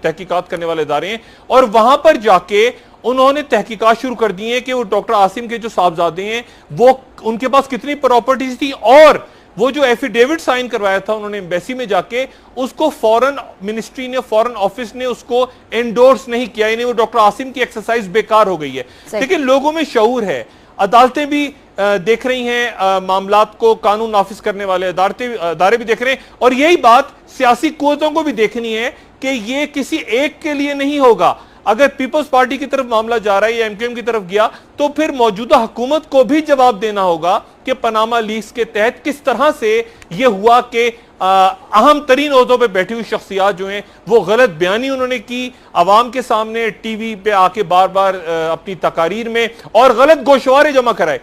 तहकीकात करने वाले इदारे हैं, और वहां पर जाके उन्होंने तहकीकात शुरू कर दी है कि वो डॉक्टर आसिम के जो साहबजादे हैं वो उनके पास कितनी प्रॉपर्टीज थी, और वो जो एफिडेविट साइन करवाया था उन्होंने एम्बेसी में जाके, उसको फॉरेन मिनिस्ट्री ने, फॉरेन ऑफिस ने उसको एंडोर्स नहीं किया। यानी वो डॉक्टर आसिम की एक्सरसाइज बेकार हो गई है। लेकिन लोगों में शऊर है, अदालतें भी देख रही हैं मामलात को, कानून नाफिज करने वाले अदारे भी देख रहे हैं, और यही बात सियासी कुव्वतों को भी देखनी है कि ये किसी एक के लिए नहीं होगा। अगर पीपल्स पार्टी की तरफ मामला जा रहा है या एमक्यूएम की तरफ गया, तो फिर मौजूदा हुकूमत को भी जवाब देना होगा कि पनामा लीक्स के तहत किस तरह से यह हुआ कि अहम तरीन ओहदों पे बैठी हुई शख्सियात जो हैं वो गलत बयानी उन्होंने की आवाम के सामने, टीवी पे आके बार बार अपनी तकारीर में, और गलत गोशवारे जमा कराए,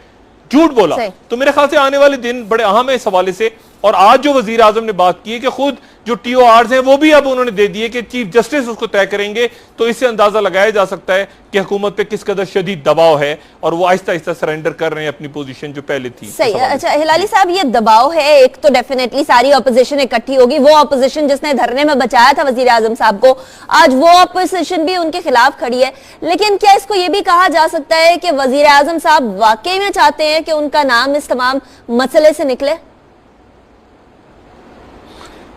झूठ बोला। तो मेरे ख्याल से आने वाले दिन बड़े अहम है इस हवाले से। और आज जो वजीर आजम ने बात की है कि खुद जो टीओआर्स हैं वो भी अब उन्होंने दे दिए कि चीफ जस्टिस उसको तय करेंगे, तो इससे अंदाजा लगाया जा सकता है कि हुकूमत पे किस कदर शदीद दबाव है और वो आहिस्ता आहिस्ता सरेंडर कर रहे हैं अपनी पोजीशन जो पहले थी। सही। अच्छा हिलाली साहब, ये दबाव है एक, तो डेफिनेटली सारी ऑपोजिशन इकट्ठी होगी। वो ऑपोजिशन जिसने धरने में बचाया था वजीर आजम साहब को, आज वो ऑपोजिशन भी उनके खिलाफ खड़ी है। लेकिन क्या इसको ये भी कहा जा सकता है कि वजीर आजम साहब वाकई में चाहते हैं कि उनका नाम इस तमाम मसले से निकले?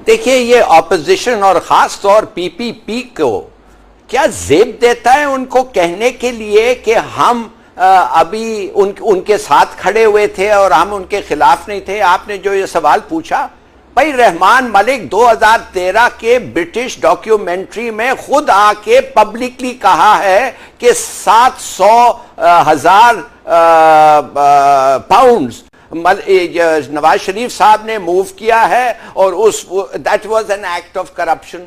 देखिए, ये ऑपोजिशन और खास तौर पीपीपी को क्या जेब देता है उनको कहने के लिए कि हम अभी उनके साथ खड़े हुए थे और हम उनके खिलाफ नहीं थे? आपने जो ये सवाल पूछा, भाई रहमान मलिक 2013 के ब्रिटिश डॉक्यूमेंट्री में खुद आके पब्लिकली कहा है कि 700,000 पाउंड्स नवाज शरीफ साहब ने मूव किया है और that was an act of corruption.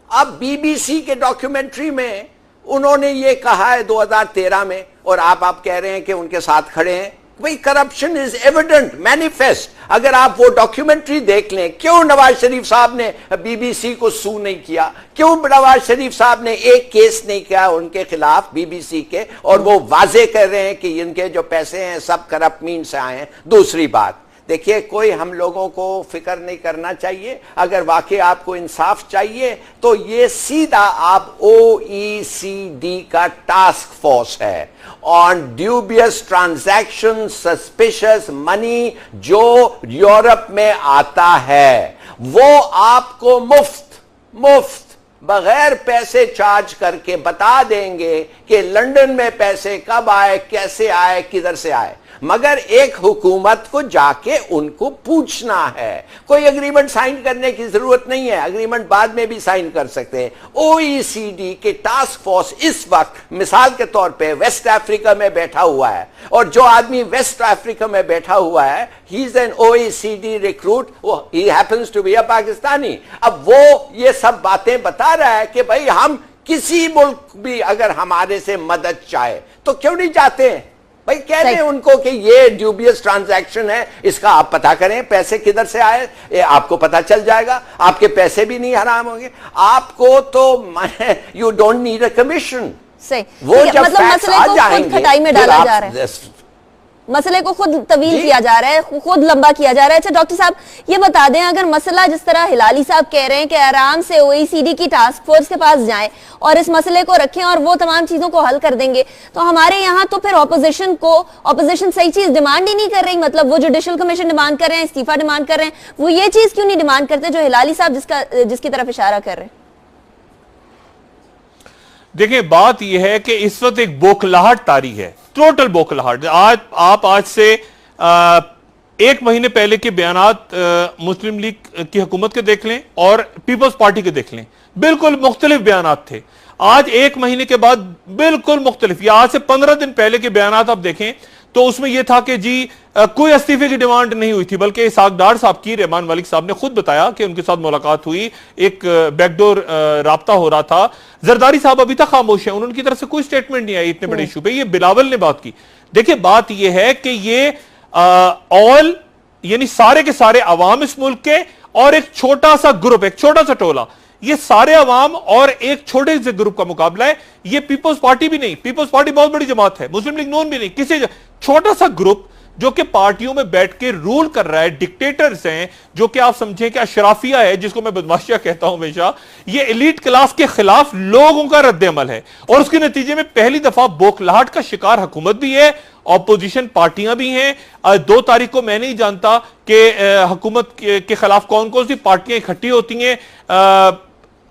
अब बीबीसी के डॉक्यूमेंट्री में उन्होंने ये कहा है 2013 में, और आप कह रहे हैं कि उनके साथ खड़े हैं। भाई करप्शन इज एविडेंट, मैनिफेस्ट। अगर आप वो डॉक्यूमेंट्री देख लें, क्यों नवाज शरीफ साहब ने बीबीसी को सू नहीं किया, क्यों नवाज शरीफ साहब ने एक केस नहीं किया उनके खिलाफ बीबीसी के, और वो वाजे कर रहे हैं कि इनके जो पैसे हैं सब करप्ट मीन से आए हैं। दूसरी बात, देखिए, कोई हम लोगों को फिक्र नहीं करना चाहिए। अगर वाकई आपको इंसाफ चाहिए तो ये सीधा आप OECD का टास्क फोर्स है on dubious transaction, suspicious money जो यूरोप में आता है, वो आपको मुफ्त बगैर पैसे चार्ज करके बता देंगे कि लंदन में पैसे कब आए, कैसे आए, किधर से आए। मगर एक हुकूमत को जाके उनको पूछना है। कोई एग्रीमेंट साइन करने की जरूरत नहीं है, एग्रीमेंट बाद में भी साइन कर सकते हैं। OECD के टास्क फोर्स इस वक्त मिसाल के तौर पे वेस्ट अफ्रीका में बैठा हुआ है, और जो आदमी वेस्ट अफ्रीका में बैठा हुआ है, he is an OECD recruit, he happens to be a Pakistani. अब वो ये सब बातें बता रहा है कि भाई हम किसी मुल्क भी अगर हमारे से मदद चाहे तो क्यों नहीं जाते हैं। भाई कह रहे हैं उनको कि ये ड्यूबियस ट्रांजैक्शन है, इसका आप पता करें पैसे किधर से आए, ये आपको पता चल जाएगा, आपके पैसे भी नहीं हराम होंगे। आपको तो you don't need a commission. सही। वो जब मतलब मसले को खुद खटाई में डाला जा रहा है। मसले को खुद तवील किया जा रहा है, खुद लंबा किया जा रहा है। अच्छा डॉक्टर साहब ये बता दें, अगर मसला जिस तरह हिलाली साहब कह रहे हैं कि आराम से OECD की टास्क फोर्स के पास जाएं और इस मसले को रखें और वो तमाम चीजों को हल कर देंगे, तो हमारे यहाँ तो फिर ऑपोजिशन सही चीज डिमांड ही नहीं कर रही। मतलब वो जुडिशियल कमीशन डिमांड कर रहे हैं, इस्तीफा डिमांड कर रहे हैं, वो ये चीज क्यों नहीं डिमांड करते जो हिलाली साहब जिसकी तरफ इशारा कर रहे हैं? देखिए बात यह है कि इस वक्त एक बौखलाहट तारी है, टोटल बौखलाहट। आज से एक महीने पहले के बयानात मुस्लिम लीग की हुकूमत के देख लें और पीपल्स पार्टी के देख लें, बिल्कुल मुख्तलिफ बयानात थे। आज एक महीने के बाद बिल्कुल मुख्तलिफ, या आज से 15 दिन पहले के बयानात आप देखें तो उसमें यह था कि जी कोई इस्तीफे की डिमांड नहीं हुई थी, बल्कि इसाक डार साहब की, रहमान मलिक साहब ने खुद बताया कि उनके साथ मुलाकात हुई, एक बैकडोर राब्ता हो रहा था। जरदारी साहब अभी तक खामोश हैं, उनकी तरफ से कोई स्टेटमेंट नहीं आई इतने बड़े इशू पे। ये बिलावल ने बात की। देखिए बात यह है कि ये ऑल यानी सारे के सारे अवाम इस मुल्क के और एक छोटा सा ग्रुप, एक छोटा सा टोला, ये सारे अवाम और एक छोटे से ग्रुप का मुकाबला है। ये पीपल्स पार्टी भी नहीं, पीपल्स पार्टी बहुत बड़ी जमात है, मुस्लिम लीग नून भी नहीं, किसी छोटा सा ग्रुप जो कि पार्टियों में बैठ के रूल कर रहा है, डिक्टेटर्स हैं, जो कि आप समझें कि अशराफिया है, जिसको मैं बदमाशिया कहता हूं हमेशा। ये एलीट क्लास के खिलाफ लोगों का रद्द-ए-अमल है और उसके नतीजे में पहली दफा बौखलाहट का शिकार हुकूमत भी है, ऑपोजिशन पार्टियां भी हैं। 2 तारीख को मैं नहीं जानता कि हुकूमत के खिलाफ कौन कौन सी पार्टियां इकट्ठी होती हैं,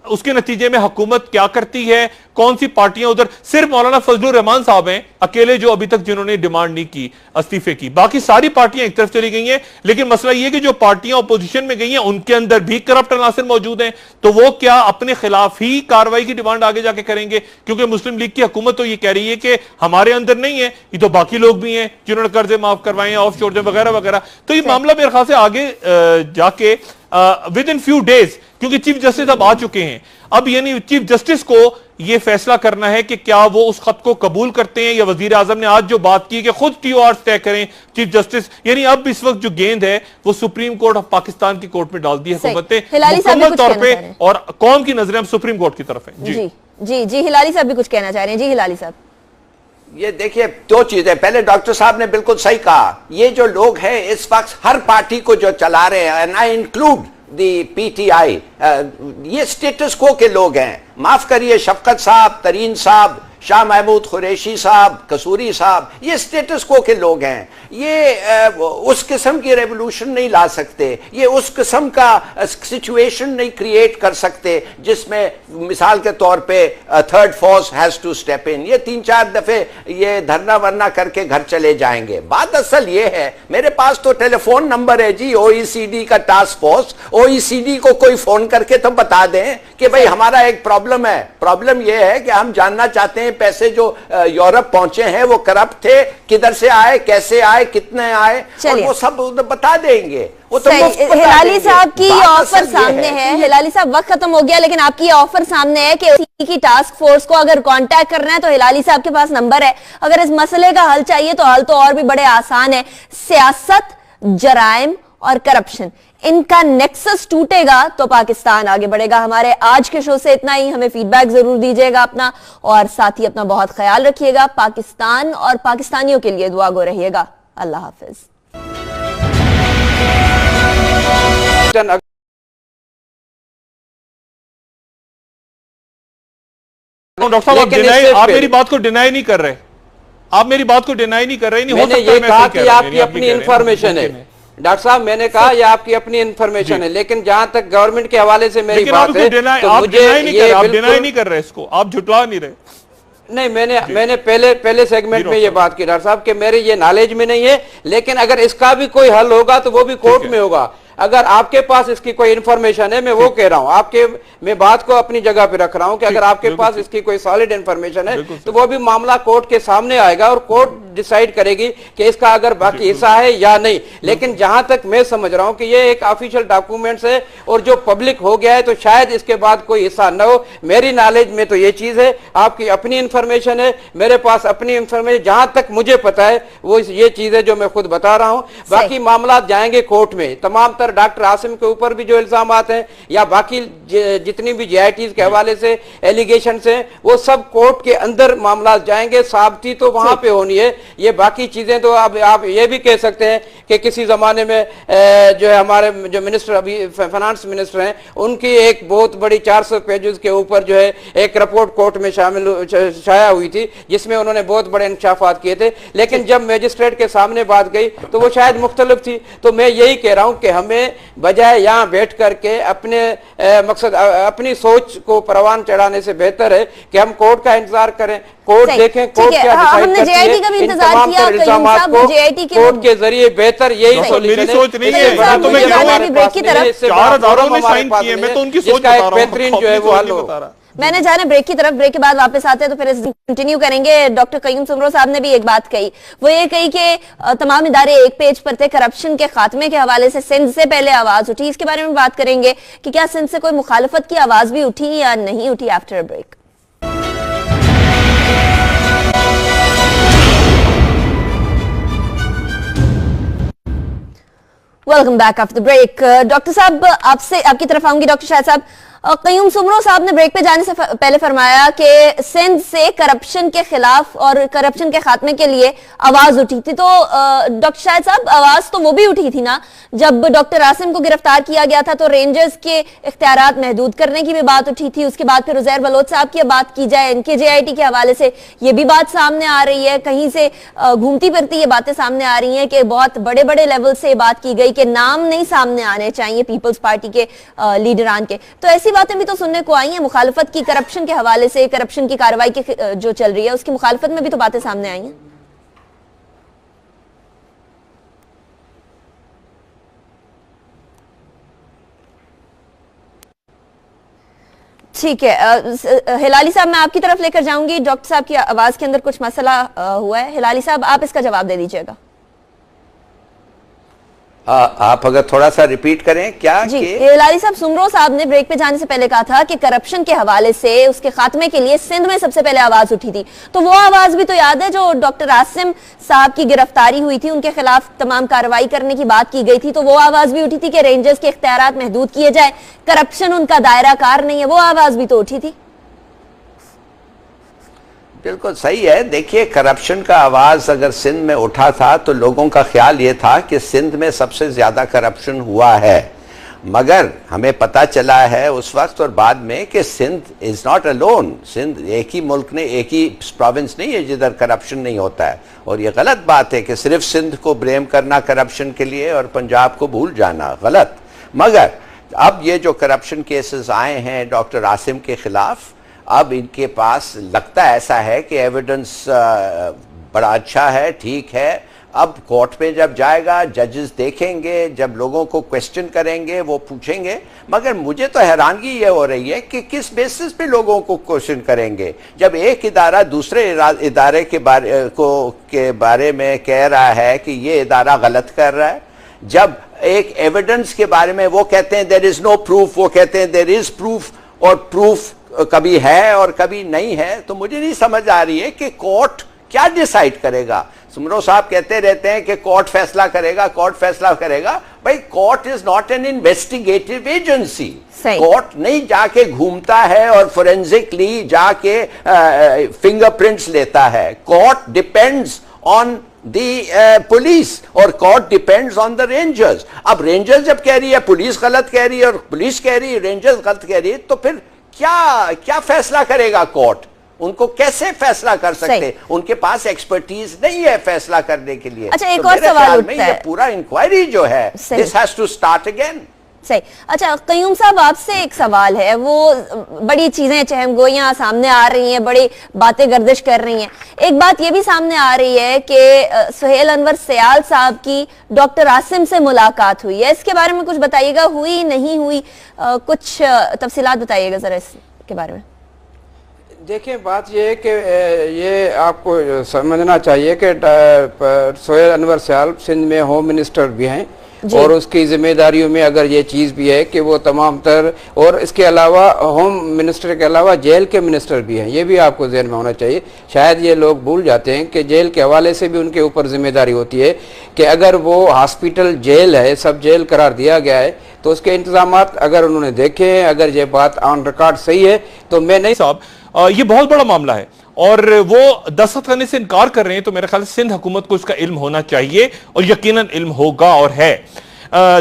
उसके नतीजे में हुकूमत क्या करती है, कौन सी पार्टियां उधर। सिर्फ मौलाना फजलुर रहमान साहब हैं अकेले जो अभी तक जिन्होंने डिमांड नहीं की इस्तीफे की, बाकी सारी पार्टियां एक तरफ चली गई हैं। लेकिन मसला यह कि जो पार्टियां अपोजिशन में गई हैं उनके अंदर भी करप्ट अनासर मौजूद हैं, तो वो क्या अपने खिलाफ ही कार्रवाई की डिमांड आगे जाके करेंगे? क्योंकि मुस्लिम लीग की हुकूमत तो ये कह रही है कि हमारे अंदर नहीं है, ये तो बाकी लोग भी हैं जिन्होंने कर्जे माफ करवाए हैं, ऑफ शोर वगैरह वगैरह। तो ये मामला मेरे ख्याल से आगे जाके विद इन फ्यू डेज, क्योंकि चीफ जस्टिस अब आ चुके हैं, अब यानी चीफ जस्टिस को यह फैसला करना है कि क्या वो उस खत को कबूल करते हैं, या वजीर आजम ने आज जो बात की कि खुद TOR तय करें चीफ जस्टिस। यानी अब इस वक्त जो गेंद है वो सुप्रीम कोर्ट ऑफ पाकिस्तान की कोर्ट में डाल दी है हुकूमत ने मुकम्मल तौर पे, और कौन की नजरें अब सुप्रीम कोर्ट की तरफ है। जी जी जी, हिलाली साहब भी कुछ कहना चाह रहे हैं। जी हिलाली साहब, ये देखिए 2 चीजें, पहले डॉक्टर साहब ने बिल्कुल सही कहा, ये जो लोग हैं इस वक्त हर पार्टी को जो चला रहे हैं, and I include the PTI, ये स्टेटस को के लोग हैं। माफ करिए, शफकत साहब, तरीन साहब, शाह महमूद कुरैशी साहब, कसूरी साहब, ये स्टेटस को के लोग हैं। ये उस किस्म की रेवोल्यूशन नहीं ला सकते, ये उस किस्म का सिचुएशन नहीं क्रिएट कर सकते जिसमें मिसाल के तौर पे third force has to step in. ये 3-4 दफे ये धरना वरना करके घर चले जाएंगे। बात असल ये है, मेरे पास तो टेलीफोन नंबर है जी OECD का टास्क फोर्स, OECD को कोई फोन करके तो बता दें कि भाई हमारा एक प्रॉब्लम है। प्रॉब्लम यह है कि हम जानना चाहते हैं पैसे जो यूरोप पहुंचे हैं वो करप्ट थे, किधर से आए, कैसे आए, कितने आए, और वो सब बता देंगे। वो तो हिलाली साहब की ऑफर सामने है। हिलाली साहब वक्त खत्म हो गया, लेकिन आपकी ऑफर सामने है कि की टास्क फोर्स को अगर कांटेक्ट करना है तो हिलाली साहब के पास नंबर है। अगर इस मसले का हल चाहिए तो हल तो और भी बड़े आसान है। सियासत, जराइम और करप्शन, इनका नेक्सस टूटेगा तो पाकिस्तान आगे बढ़ेगा। हमारे आज के शो से इतना ही। हमें फीडबैक जरूर दीजिएगा अपना, और साथ ही अपना बहुत ख्याल रखिएगा। पाकिस्तान और पाकिस्तानियों के लिए दुआ गो रहिएगा। अल्लाह हाफिज। डॉक्टर साहब आप मेरी बात को डिनाई नहीं कर रहे, आप मेरी बात को डिनाई नहीं कर रहे। नहीं, मैंने ये कहा कि आपकी अपनी इंफॉर्मेशन है डॉक्टर साहब, मैंने कहा ये आपकी अपनी इंफॉर्मेशन है, लेकिन जहां तक गवर्नमेंट के हवाले से मेरी बात है तो मुझे ये आप डिनाई नहीं कर रहे, इसको आप झुटला नहीं रहे। नहीं, मैंने पहले सेगमेंट में ये बात की डॉक्टर साहब कि मेरे ये नॉलेज में नहीं है, लेकिन अगर इसका भी कोई हल होगा तो वो भी कोर्ट में होगा। अगर आपके पास इसकी कोई इंफॉर्मेशन है, मैं वो कह रहा हूं, मैं बात को अपनी जगह पे रख रहा हूं कि अगर आपके पास इसकी कोई सॉलिड इंफॉर्मेशन है तो वो भी मामला कोर्ट के सामने आएगा और कोर्ट डिसाइड करेगी कि इसका अगर बाकी हिस्सा है या नहीं। लेकिन जहां तक मैं समझ रहा हूं कि ये एक ऑफिशियल डॉक्यूमेंट्स है और जो पब्लिक हो गया है तो शायद इसके बाद कोई हिस्सा न हो। मेरी नॉलेज में तो ये चीज है, आपकी अपनी इंफॉर्मेशन है, मेरे पास अपनी इंफॉर्मेशन, जहां तक मुझे पता है वो ये चीज है जो मैं खुद बता रहा हूं। बाकी मामला जाएंगे कोर्ट में, तमाम ऊपर, डॉक्टर आसिम के ऊपर भी जो इल्जाम हैं या बाकी जितनी भी JITs के हवाले से एलिगेशन हैं, वो सब कोर्ट के अंदर मामला जाएंगे। साबिती तो वहां पे होनी है। ये बाकी चीजें तो अब आप ये भी कह सकते हैं कि किसी जमाने में जो है हमारे जो मिनिस्टर अभी फाइनेंस मिनिस्टर हैं, उनकी एक बहुत बड़ी 400 पेजेस के ऊपर जो है एक रिपोर्ट कोर्ट में शाया हुई थी, जिसमें उन्होंने बहुत बड़े इंकशाफात किए थे। लेकिन जब मैजिस्ट्रेट के सामने बात गई तो वो शायद मुख्तलिफ थी। तो मैं यही कह रहा हूं कि हमें बजाय यहाँ बैठ करके अपने मकसद अपनी सोच को परवान चढ़ाने से बेहतर है कि हम कोर्ट का इंतजार करें, कोर्ट देखें कोर्ट क्या डिसाइड करती है। JIT का भी इंतजार किया, इल्जामात को JIT के कोर्ट के जरिए बेहतर यही मेरी सोच नहीं है, मैं तो मैं कह रहा हूं ब्रेक की तरफ 4 हजारों ने साइन किए, मैं तो उनकी सोच बता रहा हूं, बेहतरीन जो है वो हल हो। मैंने जाना ब्रेक की तरफ, ब्रेक के बाद वापस आते हैं तो फिर कंटिन्यू करेंगे। डॉक्टर कयूम सुमरो साहब ने भी एक बात कही, वो ये कही कि तमाम इदारे एक पेज पर थे। करप्शन के खात्मे के हवाले से सिंध से पहले आवाज उठी, इसके बारे में बात करेंगे कि क्या सिंध से कोई मुखालफत की आवाज भी उठी या नहीं उठी। After break welcome back after the break. Doctor साहब आपसे आपकी तरफ आऊंगी। डॉक्टर शाहिद साहब, कयूम सुमरो साहब ने ब्रेक पे जाने से पहले फरमाया कि सिंध से करप्शन के खिलाफ और करप्शन के खात्मे के लिए आवाज उठी थी। तो डॉक्टर शाहिद साहब, आवाज तो वो भी उठी थी ना जब डॉक्टर आसिम को गिरफ्तार किया गया था, तो रेंजर्स के इख्तियारात महदूद करने की भी बात उठी थी। उसके बाद फिर उजैर बलोच साहब की बात की जाए, इनके JIT के हवाले से ये भी बात सामने आ रही है, कहीं से घूमती फिरती ये बातें सामने आ रही हैं कि बहुत बड़े बड़े लेवल से बात की गई कि नाम नहीं सामने आने चाहिए पीपल्स पार्टी के लीडरान के। तो ऐसी बातें भी तो सुनने को आई हैं मुखालफत की, करप्शन के हवाले से, करप्शन की कार्रवाई की जो चल रही है उसकी मुखालफत में भी तो बातें सामने आई हैं। ठीक है, हिलाली साहब मैं आपकी तरफ लेकर जाऊंगी। डॉक्टर साहब की आवाज के अंदर कुछ मसला हुआ है। हिलाली साहब आप इसका जवाब दे दीजिएगा। आप अगर थोड़ा सा रिपीट करें क्या जी, हिलाली साहब, सुमरो साहब ने ब्रेक पे जाने से पहले कहा था कि करप्शन के हवाले से, उसके खात्मे के लिए सिंध में सबसे पहले आवाज उठी थी। तो वो आवाज भी तो याद है जो डॉक्टर आसिम साहब की गिरफ्तारी हुई थी, उनके खिलाफ तमाम कार्रवाई करने की बात की गई थी, तो वो आवाज भी उठी थी कि रेंजर्स के इख्तियारात महदूद किए जाए, करप्शन उनका दायरा कार नहीं है, वो आवाज भी तो उठी थी। बिल्कुल सही है। देखिए, करप्शन का आवाज अगर सिंध में उठा था तो लोगों का ख्याल ये था कि सिंध में सबसे ज्यादा करप्शन हुआ है, मगर हमें पता चला है उस वक्त और बाद में कि Sindh is not alone. Sindh एक ही मुल्क ने, एक ही प्रोविंस नहीं है जिधर करप्शन नहीं होता है, और ये गलत बात है कि सिर्फ सिंध को ब्लेम करना करप्शन के लिए और पंजाब को भूल जाना, गलत। मगर अब ये जो करप्शन केसेस आए हैं डॉक्टर आसिम के खिलाफ, अब इनके पास लगता ऐसा है कि एविडेंस बड़ा अच्छा है, ठीक है। अब कोर्ट पे जब जाएगा, जजेस देखेंगे, जब लोगों को क्वेश्चन करेंगे, वो पूछेंगे। मगर मुझे तो हैरानगी ये हो रही है कि किस बेसिस पे लोगों को क्वेश्चन करेंगे, जब एक इदारा दूसरे इदारे के बारे में कह रहा है कि ये इदारा गलत कर रहा है। जब एक एविडेंस के बारे में वो कहते हैं देयर इज नो प्रूफ, वो कहते हैं देयर इज प्रूफ, और प्रूफ कभी है और कभी नहीं है। तो मुझे नहीं समझ आ रही है कि कोर्ट क्या डिसाइड करेगा। सुमरो साहब कहते रहते हैं कि कोर्ट फैसला करेगा, कोर्ट फैसला करेगा। भाई, court is not an investigative agency. Court नहीं जाके घूमता है और फोरेंसिकली जाके फिंगरप्रिंट्स लेता है। Court depends on the police और court depends on the rangers. अब रेंजर्स जब कह रही है पुलिस गलत कह रही है और पुलिस कह रही है रेंजर्स गलत कह रही है, तो फिर क्या फैसला करेगा कोर्ट? उनको कैसे फैसला कर सकते? उनके पास एक्सपर्टीज नहीं है फैसला करने के लिए। अच्छा, एक और सवाल उठता है, पूरा इंक्वायरी जो है this has to start again. सही। अच्छा, कयूम साहब आपसे एक सवाल है, वो बड़ी चीजें चहमगोइयां सामने आ रही हैं, बड़ी बातें गर्दिश कर रही हैं। एक बात ये भी सामने आ रही है कि सुहेल अनवर सयाल साहब की डॉक्टर आसिम से मुलाकात हुई है, इसके बारे में कुछ बताइएगा, हुई नहीं हुई, कुछ तफसीलात बताइएगा जरा इसके बारे में। देखिए, बात ये है कि ये आपको समझना चाहिए कि सुहेल अनवर सयाल सिंध में होम मिनिस्टर भी हैं और उसकी जिम्मेदारियों में अगर ये चीज भी है कि वो तमाम तर, और इसके अलावा होम मिनिस्टर के अलावा जेल के मिनिस्टर भी हैं, ये भी आपको ज़हन में होना चाहिए। शायद ये लोग भूल जाते हैं कि जेल के हवाले से भी उनके ऊपर जिम्मेदारी होती है कि अगर वो हॉस्पिटल जेल है, सब जेल करार दिया गया है, तो उसके इंतजामात अगर उन्होंने देखे हैं, अगर ये बात ऑन रिकॉर्ड सही है तो मैं नहीं साहब ये बहुत बड़ा मामला है और वो दस्तखत करने से इनकार कर रहे हैं, तो मेरे ख्याल से सिंध हुकूमत को इसका इल्म होना चाहिए और यकीनन इल्म होगा और है।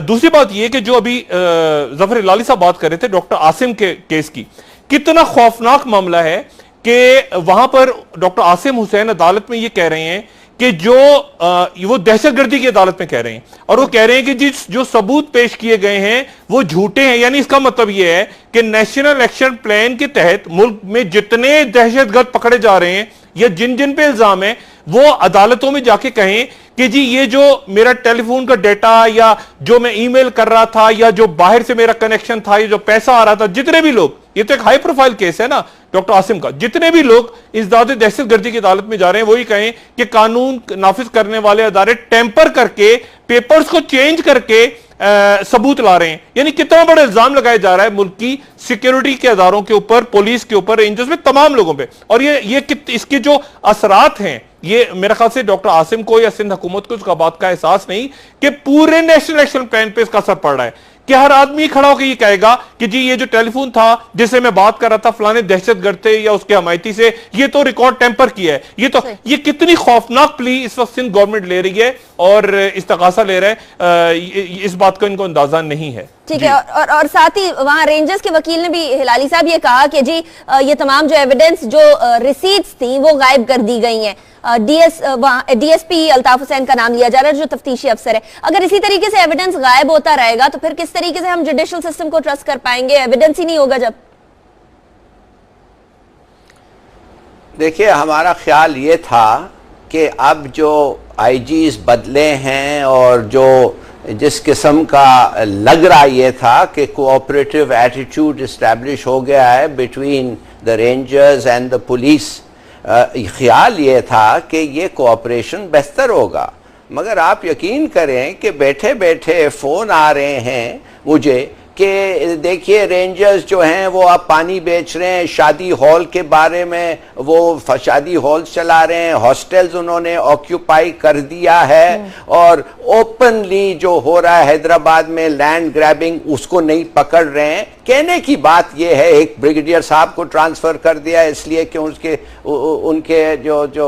दूसरी बात यह कि जो अभी जफर इलाली साहब बात कर रहे थे डॉक्टर आसिम के केस की, कितना खौफनाक मामला है कि वहां पर डॉक्टर आसिम हुसैन अदालत में ये कह रहे हैं कि वो दहशतगर्दी की अदालत में कह रहे हैं और वो कह रहे हैं कि जो सबूत पेश किए गए हैं वो झूठे हैं। यानी इसका मतलब ये है कि नेशनल एक्शन प्लान के तहत मुल्क में जितने दहशतगर्द पकड़े जा रहे हैं या जिन जिन पे इल्जाम है वो अदालतों में जाके कहें कि जी ये जो मेरा टेलीफोन का डेटा या जो मैं ईमेल कर रहा था या जो बाहर से मेरा कनेक्शन था या जो पैसा आ रहा था, जितने भी लोग, ये तो एक हाई प्रोफाइल केस है ना डॉक्टर आसिम का, जितने भी लोग इस दहशतगर्दी की अदालत में जा रहे हैं वही कहें कि कानून नाफिज करने वाले अदारे टेम्पर करके पेपर्स को चेंज करके सबूत ला रहे हैं। यानी कितना बड़ा इल्जाम लगाया जा रहा है मुल्क की सिक्योरिटी के अदारों के ऊपर, पुलिस के ऊपर, रेंजर्स में, तमाम लोगों पे। और ये इसके जो असरात हैं, ये मेरे ख्याल से डॉक्टर आसिम को या सिंध हुकूमत को इसका बात का एहसास नहीं कि पूरे नेशनल एक्शन प्लान पे इसका असर पड़ रहा है कि हर आदमी खड़ा होकर ये कहेगा कि जी ये जो टेलीफोन था जिससे मैं बात कर रहा था फलाने दहशतगर्द थे या उसके हमायती से, ये तो रिकॉर्ड टेम्पर किया है। ये कितनी खौफनाक प्ली इस वक्त सिंध गवर्नमेंट ले रही है और इस्तगासा ले रहा है, इस बात का इनको अंदाजा नहीं है। ठीक है। और साथ ही वहां रेंजर्स के वकील ने भी, हिलाली साहब, ये कहा कि जी ये तमाम जो एविडेंस, जो रिसीट्स थी वो गायब कर दी गई हैं। डीएसपी अल्ताफ हुसैन का नाम लिया जा रहा है जो तफ्तीशी अफसर है। अगर इसी तरीके से एविडेंस गायब होता रहेगा तो फिर किस तरीके से हम जुडिशियल सिस्टम को ट्रस्ट कर पाएंगे? एविडेंस ही नहीं होगा जब। देखिए, हमारा ख्याल ये था कि अब जो आईजीज बदले हैं और जो जिस किस्म का लग रहा ये था कि कोऑपरेटिव एटीट्यूड इस्टेब्लिश हो गया है between the rangers and the police, ख्याल ये था कि ये कोऑपरेशन बेहतर होगा। मगर आप यकीन करें कि बैठे बैठे फ़ोन आ रहे हैं मुझे कि देखिए रेंजर्स जो हैं वो अब पानी बेच रहे हैं, शादी हॉल के बारे में वो शादी हॉल चला रहे हैं, हॉस्टल्स उन्होंने ऑक्यूपाई कर दिया है और ओपनली जो हो रहा है हैदराबाद में लैंड ग्रैबिंग उसको नहीं पकड़ रहे हैं। कहने की बात यह है, एक ब्रिगेडियर साहब को ट्रांसफ़र कर दिया इसलिए कि उनके जो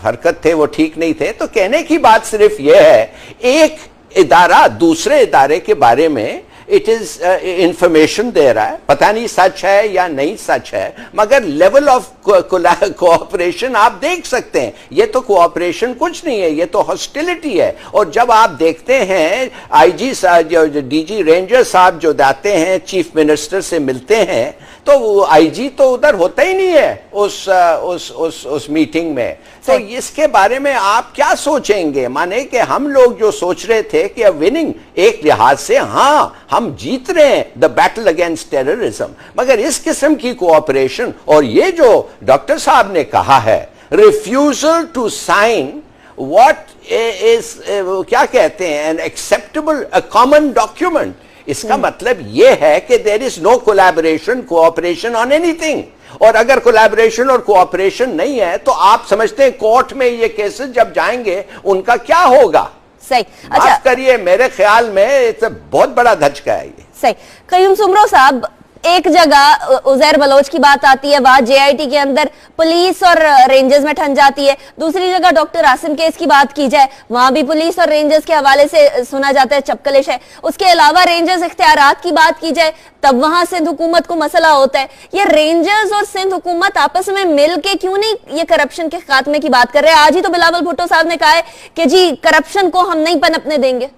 हरकत थे वो ठीक नहीं थे। तो कहने की बात सिर्फ यह है, एक इदारा दूसरे इदारे के बारे में इट इज इंफॉर्मेशन दे रहा है, पता नहीं सच है या नहीं सच है, मगर लेवल ऑफ कोऑपरेशन आप देख सकते हैं। ये तो कोऑपरेशन कुछ नहीं है, ये तो हॉस्टिलिटी है। और जब आप देखते हैं आईजी जो डीजी रेंजर साहब जो जाते हैं चीफ मिनिस्टर से मिलते हैं, तो वो आईजी तो उधर होता ही नहीं है उस मीटिंग में। तो इसके बारे में आप क्या सोचेंगे? माने कि हम लोग जो सोच रहे थे कि विनिंग एक लिहाज से, हाँ हम जीत रहे हैं द बैटल अगेंस्ट टेररिज्म, मगर इस किस्म की कोऑपरेशन और ये जो डॉक्टर साहब ने कहा है refusal to sign what is क्या कहते हैं एन एक्सेप्टेबल कॉमन डॉक्यूमेंट, इसका मतलब यह है कि there is no collaboration cooperation on anything. और अगर कोलैबोरेशन और कोऑपरेशन नहीं है तो आप समझते हैं कोर्ट में ये केसेस जब जाएंगे उनका क्या होगा? सही। अच्छा, माफ करिए, मेरे ख्याल में बहुत बड़ा धचका है ये। सही। कयूम सुमरो साहब, एक जगह उजैर बलोच की बात आती है, वहां जेआईटी के अंदर पुलिस और रेंजर्स में ठन जाती है। दूसरी जगह डॉक्टर आसिम केस की बात की जाए, वहां भी पुलिस और रेंजर्स के हवाले से सुना जाता है चपकलिश है। उसके अलावा रेंजर्स इख्तियारात की बात की जाए तब वहां सिंध हुकूमत को मसला होता है। ये रेंजर्स और सिंध हुकूमत आपस में मिल के क्यों नहीं ये करप्शन के खात्मे की बात कर रहे हैं? आज ही तो बिलावल भुट्टो साहब ने कहा है कि जी करप्शन को हम नहीं पनपने देंगे।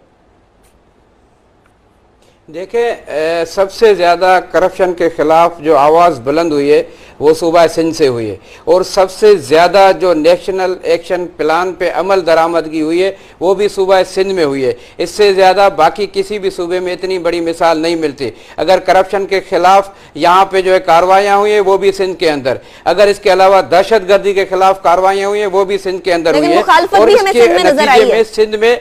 देखिए, सबसे ज़्यादा करप्शन के खिलाफ जो आवाज़ बुलंद हुई है वो सूबा सिंध से हुई है और सबसे ज़्यादा जो नेशनल एक्शन प्लान पे अमल दरामदगी हुई है वो भी सूबा सिंध में हुई है। इससे ज़्यादा बाकी किसी भी सूबे में इतनी बड़ी मिसाल नहीं मिलती। अगर करप्शन के खिलाफ यहाँ पे जो है कार्रवाइयाँ हुई है वो भी सिंध के अंदर, अगर इसके अलावा दहशतगर्दी के खिलाफ कार्रवाइयाँ हुई है वो भी सिंध के अंदर हुई है। और इसके नतीजे में सिंध में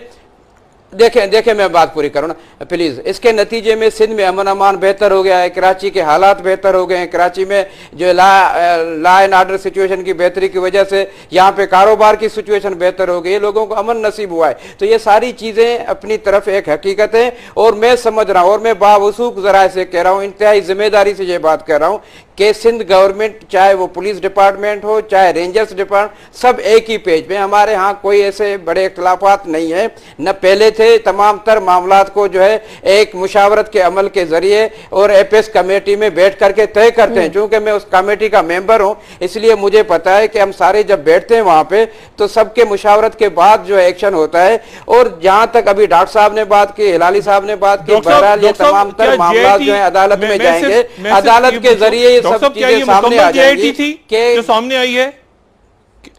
देखें मैं बात पूरी करूं ना प्लीज। इसके नतीजे में सिंध में अमन अमान बेहतर हो गया है, कराची के हालात बेहतर हो गए हैं, कराची में जो लॉ एंड ऑर्डर सिचुएशन की बेहतरी की वजह से यहाँ पे कारोबार की सिचुएशन बेहतर हो गई है, लोगों को अमन नसीब हुआ है। तो ये सारी चीजें अपनी तरफ एक हकीकत है और मैं समझ रहा हूं और मैं बावसूख जरा से कह रहा हूं, इंतहाई जिम्मेदारी से ये बात कर रहा हूं कि सिंध गवर्नमेंट चाहे वो पुलिस डिपार्टमेंट हो चाहे रेंजर्स डिपार्टमेंट, सब एक ही पेज पे। हमारे यहाँ कोई ऐसे बड़े इख्तलाफात नहीं है, न पहले थे। तमाम तर मामलात को जो है एक मुशावरत के अमल के जरिए और एपीएस कमेटी में बैठ करके तय करते हैं। चूंकि मैं उस कमेटी का मेंबर हूं इसलिए मुझे पता है कि हम सारे जब बैठते हैं वहां पे तो सबके मुशावरत के बाद जो एक्शन होता है। और जहां तक अभी डॉक्टर साहब ने बात की, हिलाली साहब ने बात की, बहरहाल ये तमाम तर मामला जो है अदालत में जाएंगे, अदालत के जरिए सब चीजें सामने आ जाएंगी कि जो सामने आई है।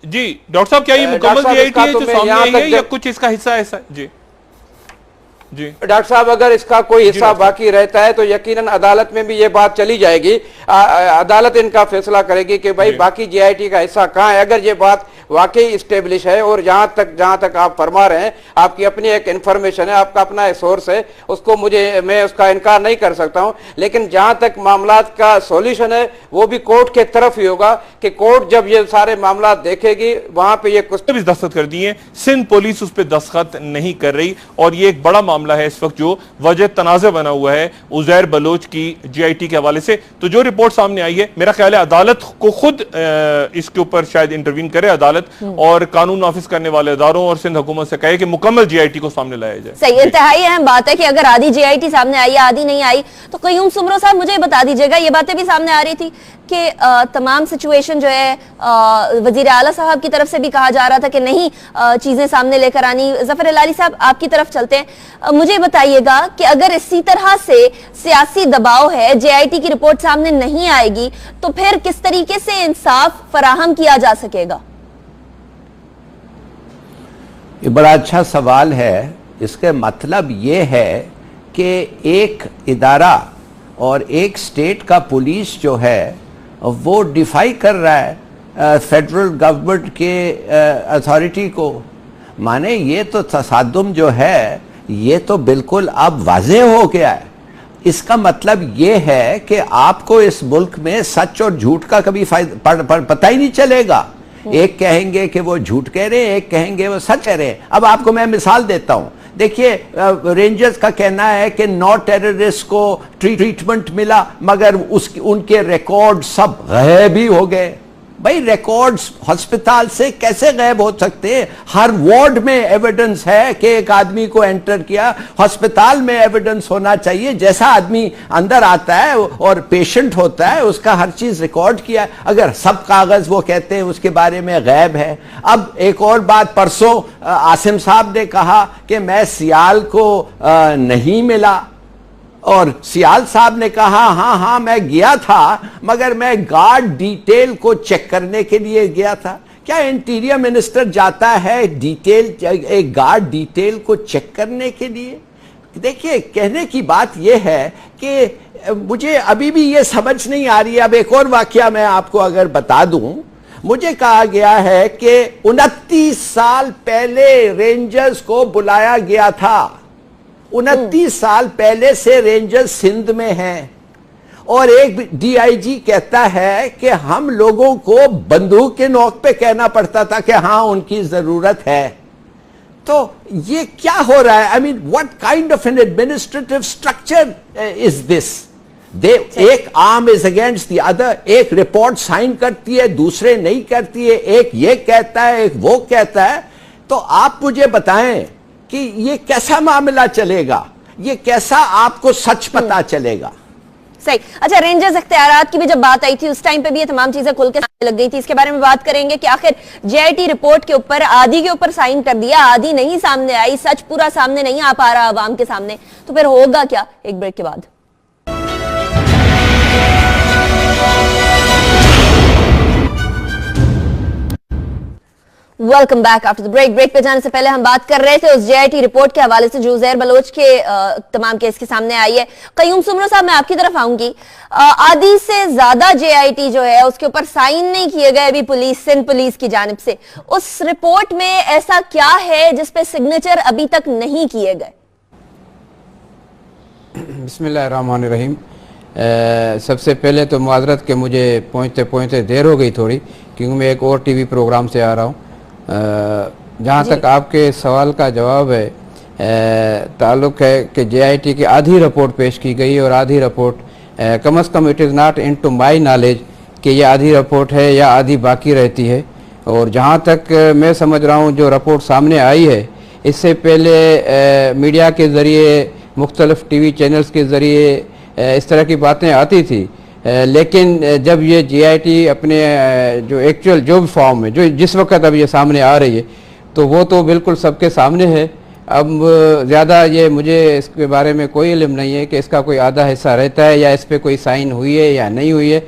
जी डॉक्टर साहब, क्या ये मुकम्मल जीआईटी है जो सामने आई है या कुछ इसका हिस्सा ऐसा? जी जी डॉक्टर साहब, अगर इसका कोई हिस्सा बाकी रहता है तो यकीनन अदालत में भी ये बात चली जाएगी। अदालत इनका फैसला करेगी कि भाई बाकी जीआईटी का हिस्सा कहां है। अगर ये बात वाकई स्टेब्लिश है और जहां तक आप फरमा रहे हैं, आपकी अपनी एक इंफॉर्मेशन है, आपका अपना एक सोर्स है, उसको मैं उसका इनकार नहीं कर सकता हूं। लेकिन जहां तक मामलात का सॉल्यूशन है वो भी कोर्ट के तरफ ही होगा कि कोर्ट जब ये सारे मामला देखेगी वहां पे ये कुछ भी दस्तखत कर दिए, सिंध पुलिस उस पर दस्तखत नहीं कर रही। और ये एक बड़ा मामला है इस वक्त जो वजह तनाज़ बना हुआ है उजैर बलोच की जीआईटी के हवाले से। तो जो रिपोर्ट सामने आई है, मेरा ख्याल है अदालत को खुद इसके ऊपर शायद इंटरवीन करे अदालत और कानून नाफिज करने वाले इदारों और सिंध हुकूमत से कहे कि मुकम्मल जीआईटी को सामने लाया जाए। सही, इंतहाई अहम बात है कि अगर आधी जीआईटी सामने आई या आधी नहीं आई तो कयूम सुमरो साहब मुझे बता दीजिएगा, ये बातें भी सामने आ रही थी कि तमाम सिचुएशन जो है वजीर आला साहब की तरफ से भी कहा जा रहा था कि नहीं चीजें सामने लेकर आनी। जफर हिलाली साहब आपकी तरफ चलते हैं, मुझे बताइएगा कि अगर इसी तरह से सियासी दबाव है, जीआईटी की रिपोर्ट सामने नहीं आएगी तो फिर किस तरीके से इंसाफ फराहम किया जा सकेगा? ये बड़ा अच्छा सवाल है। इसका मतलब ये है कि एक इदारा और एक स्टेट का पुलिस जो है वो डिफाई कर रहा है फेडरल गवर्नमेंट के अथॉरिटी को। माने ये तो तसादुम जो है ये तो बिल्कुल अब वाज़ेह हो गया है। इसका मतलब ये है कि आपको इस मुल्क में सच और झूठ का कभी पता ही नहीं चलेगा। एक कहेंगे कि वो झूठ कह रहे हैं, एक कहेंगे वो सच कह रहे हैं। अब आपको मैं मिसाल देता हूं, देखिए रेंजर्स का कहना है कि 9 टेररिस्ट को ट्रीटमेंट मिला मगर उनके रिकॉर्ड सब गायब ही हो गए। भाई रिकॉर्ड्स अस्पताल से कैसे गायब हो सकते हैं? हर वार्ड में एविडेंस है कि एक आदमी को एंटर किया। अस्पताल में एविडेंस होना चाहिए, जैसा आदमी अंदर आता है और पेशेंट होता है उसका हर चीज रिकॉर्ड किया। अगर सब कागज वो कहते हैं उसके बारे में गायब है। अब एक और बात, परसों आसिम साहब ने कहा कि मैं सियाल को नहीं मिला और सियाल साहब ने कहा हाँ मैं गया था मगर मैं गार्ड डिटेल को चेक करने के लिए गया था। क्या इंटीरियर मिनिस्टर जाता है एक गार्ड डिटेल को चेक करने के लिए? देखिए कहने की बात यह है कि मुझे अभी भी ये समझ नहीं आ रही है। अब एक और वाकया मैं आपको अगर बता दूं, मुझे कहा गया है कि 29 साल पहले रेंजर्स को बुलाया गया था। 29 साल पहले से रेंजर्स सिंध में हैं और एक डीआईजी कहता है कि हम लोगों को बंदूक के नोक पे कहना पड़ता था कि हाँ उनकी जरूरत है। तो ये क्या हो रहा है? I mean what kind of an administrative structure is this? एक arm is against the other, एक रिपोर्ट साइन करती है दूसरे नहीं करती है, एक ये कहता है एक वो कहता है। तो आप मुझे बताएं कि ये कैसा मामला चलेगा, ये कैसा आपको सच पता चलेगा? सही। अच्छा, रेंजर्स इख्तियारात की भी जब बात आई थी उस टाइम पे भी ये तमाम चीजें खुल के सामने लग गई थी। इसके बारे में बात करेंगे कि आखिर जीआईटी रिपोर्ट के ऊपर आधी के ऊपर साइन कर दिया, आधी नहीं सामने आई, सच पूरा सामने नहीं आ पा रहा आवाम के सामने, तो फिर होगा क्या? एक ब्रेक के बाद। Welcome back after the break. Break पे जाने से पहले हम बात कर रहे थे उस जेआईटी रिपोर्ट के हवाले से जो उज़ैर बलोच के तमाम केस के सामने आई है। कयूम सुमरो साहब, मैं आपकी तरफ आऊंगी। आधी से ज्यादा जेआईटी जो है उसके ऊपर साइन नहीं किए गए अभी सिंध पुलिस की जानिब से। उस रिपोर्ट में ऐसा क्या है जिसपे सिग्नेचर अभी तक नहीं किए गए? बिस्मिल्लाहिर्रहमानिर्रहीम। सबसे पहले तो माजरत के मुझे पहुंचते पहुंचते देर हो गई थोड़ी, क्योंकि मैं एक और टीवी प्रोग्राम से आ रहा हूँ। जहाँ तक आपके सवाल का जवाब है, ताल्लुक है कि जेआईटी की आधी रिपोर्ट पेश की गई और आधी report come as come it is not into my knowledge कि ये आधी रिपोर्ट है या आधी बाकी रहती है। और जहाँ तक मैं समझ रहा हूँ जो रिपोर्ट सामने आई है, इससे पहले मीडिया के ज़रिए मुख्तलिफ टीवी चैनल्स के ज़रिए इस तरह की बातें आती थी, लेकिन जब ये जीआईटी अपने जो एक्चुअल जो फॉर्म में जो जिस वक्त अब ये सामने आ रही है, तो वो तो बिल्कुल सबके सामने है। अब ज़्यादा ये मुझे इसके बारे में कोई इल्म नहीं है कि इसका कोई आधा हिस्सा रहता है या इस पर कोई साइन हुई है या नहीं हुई है,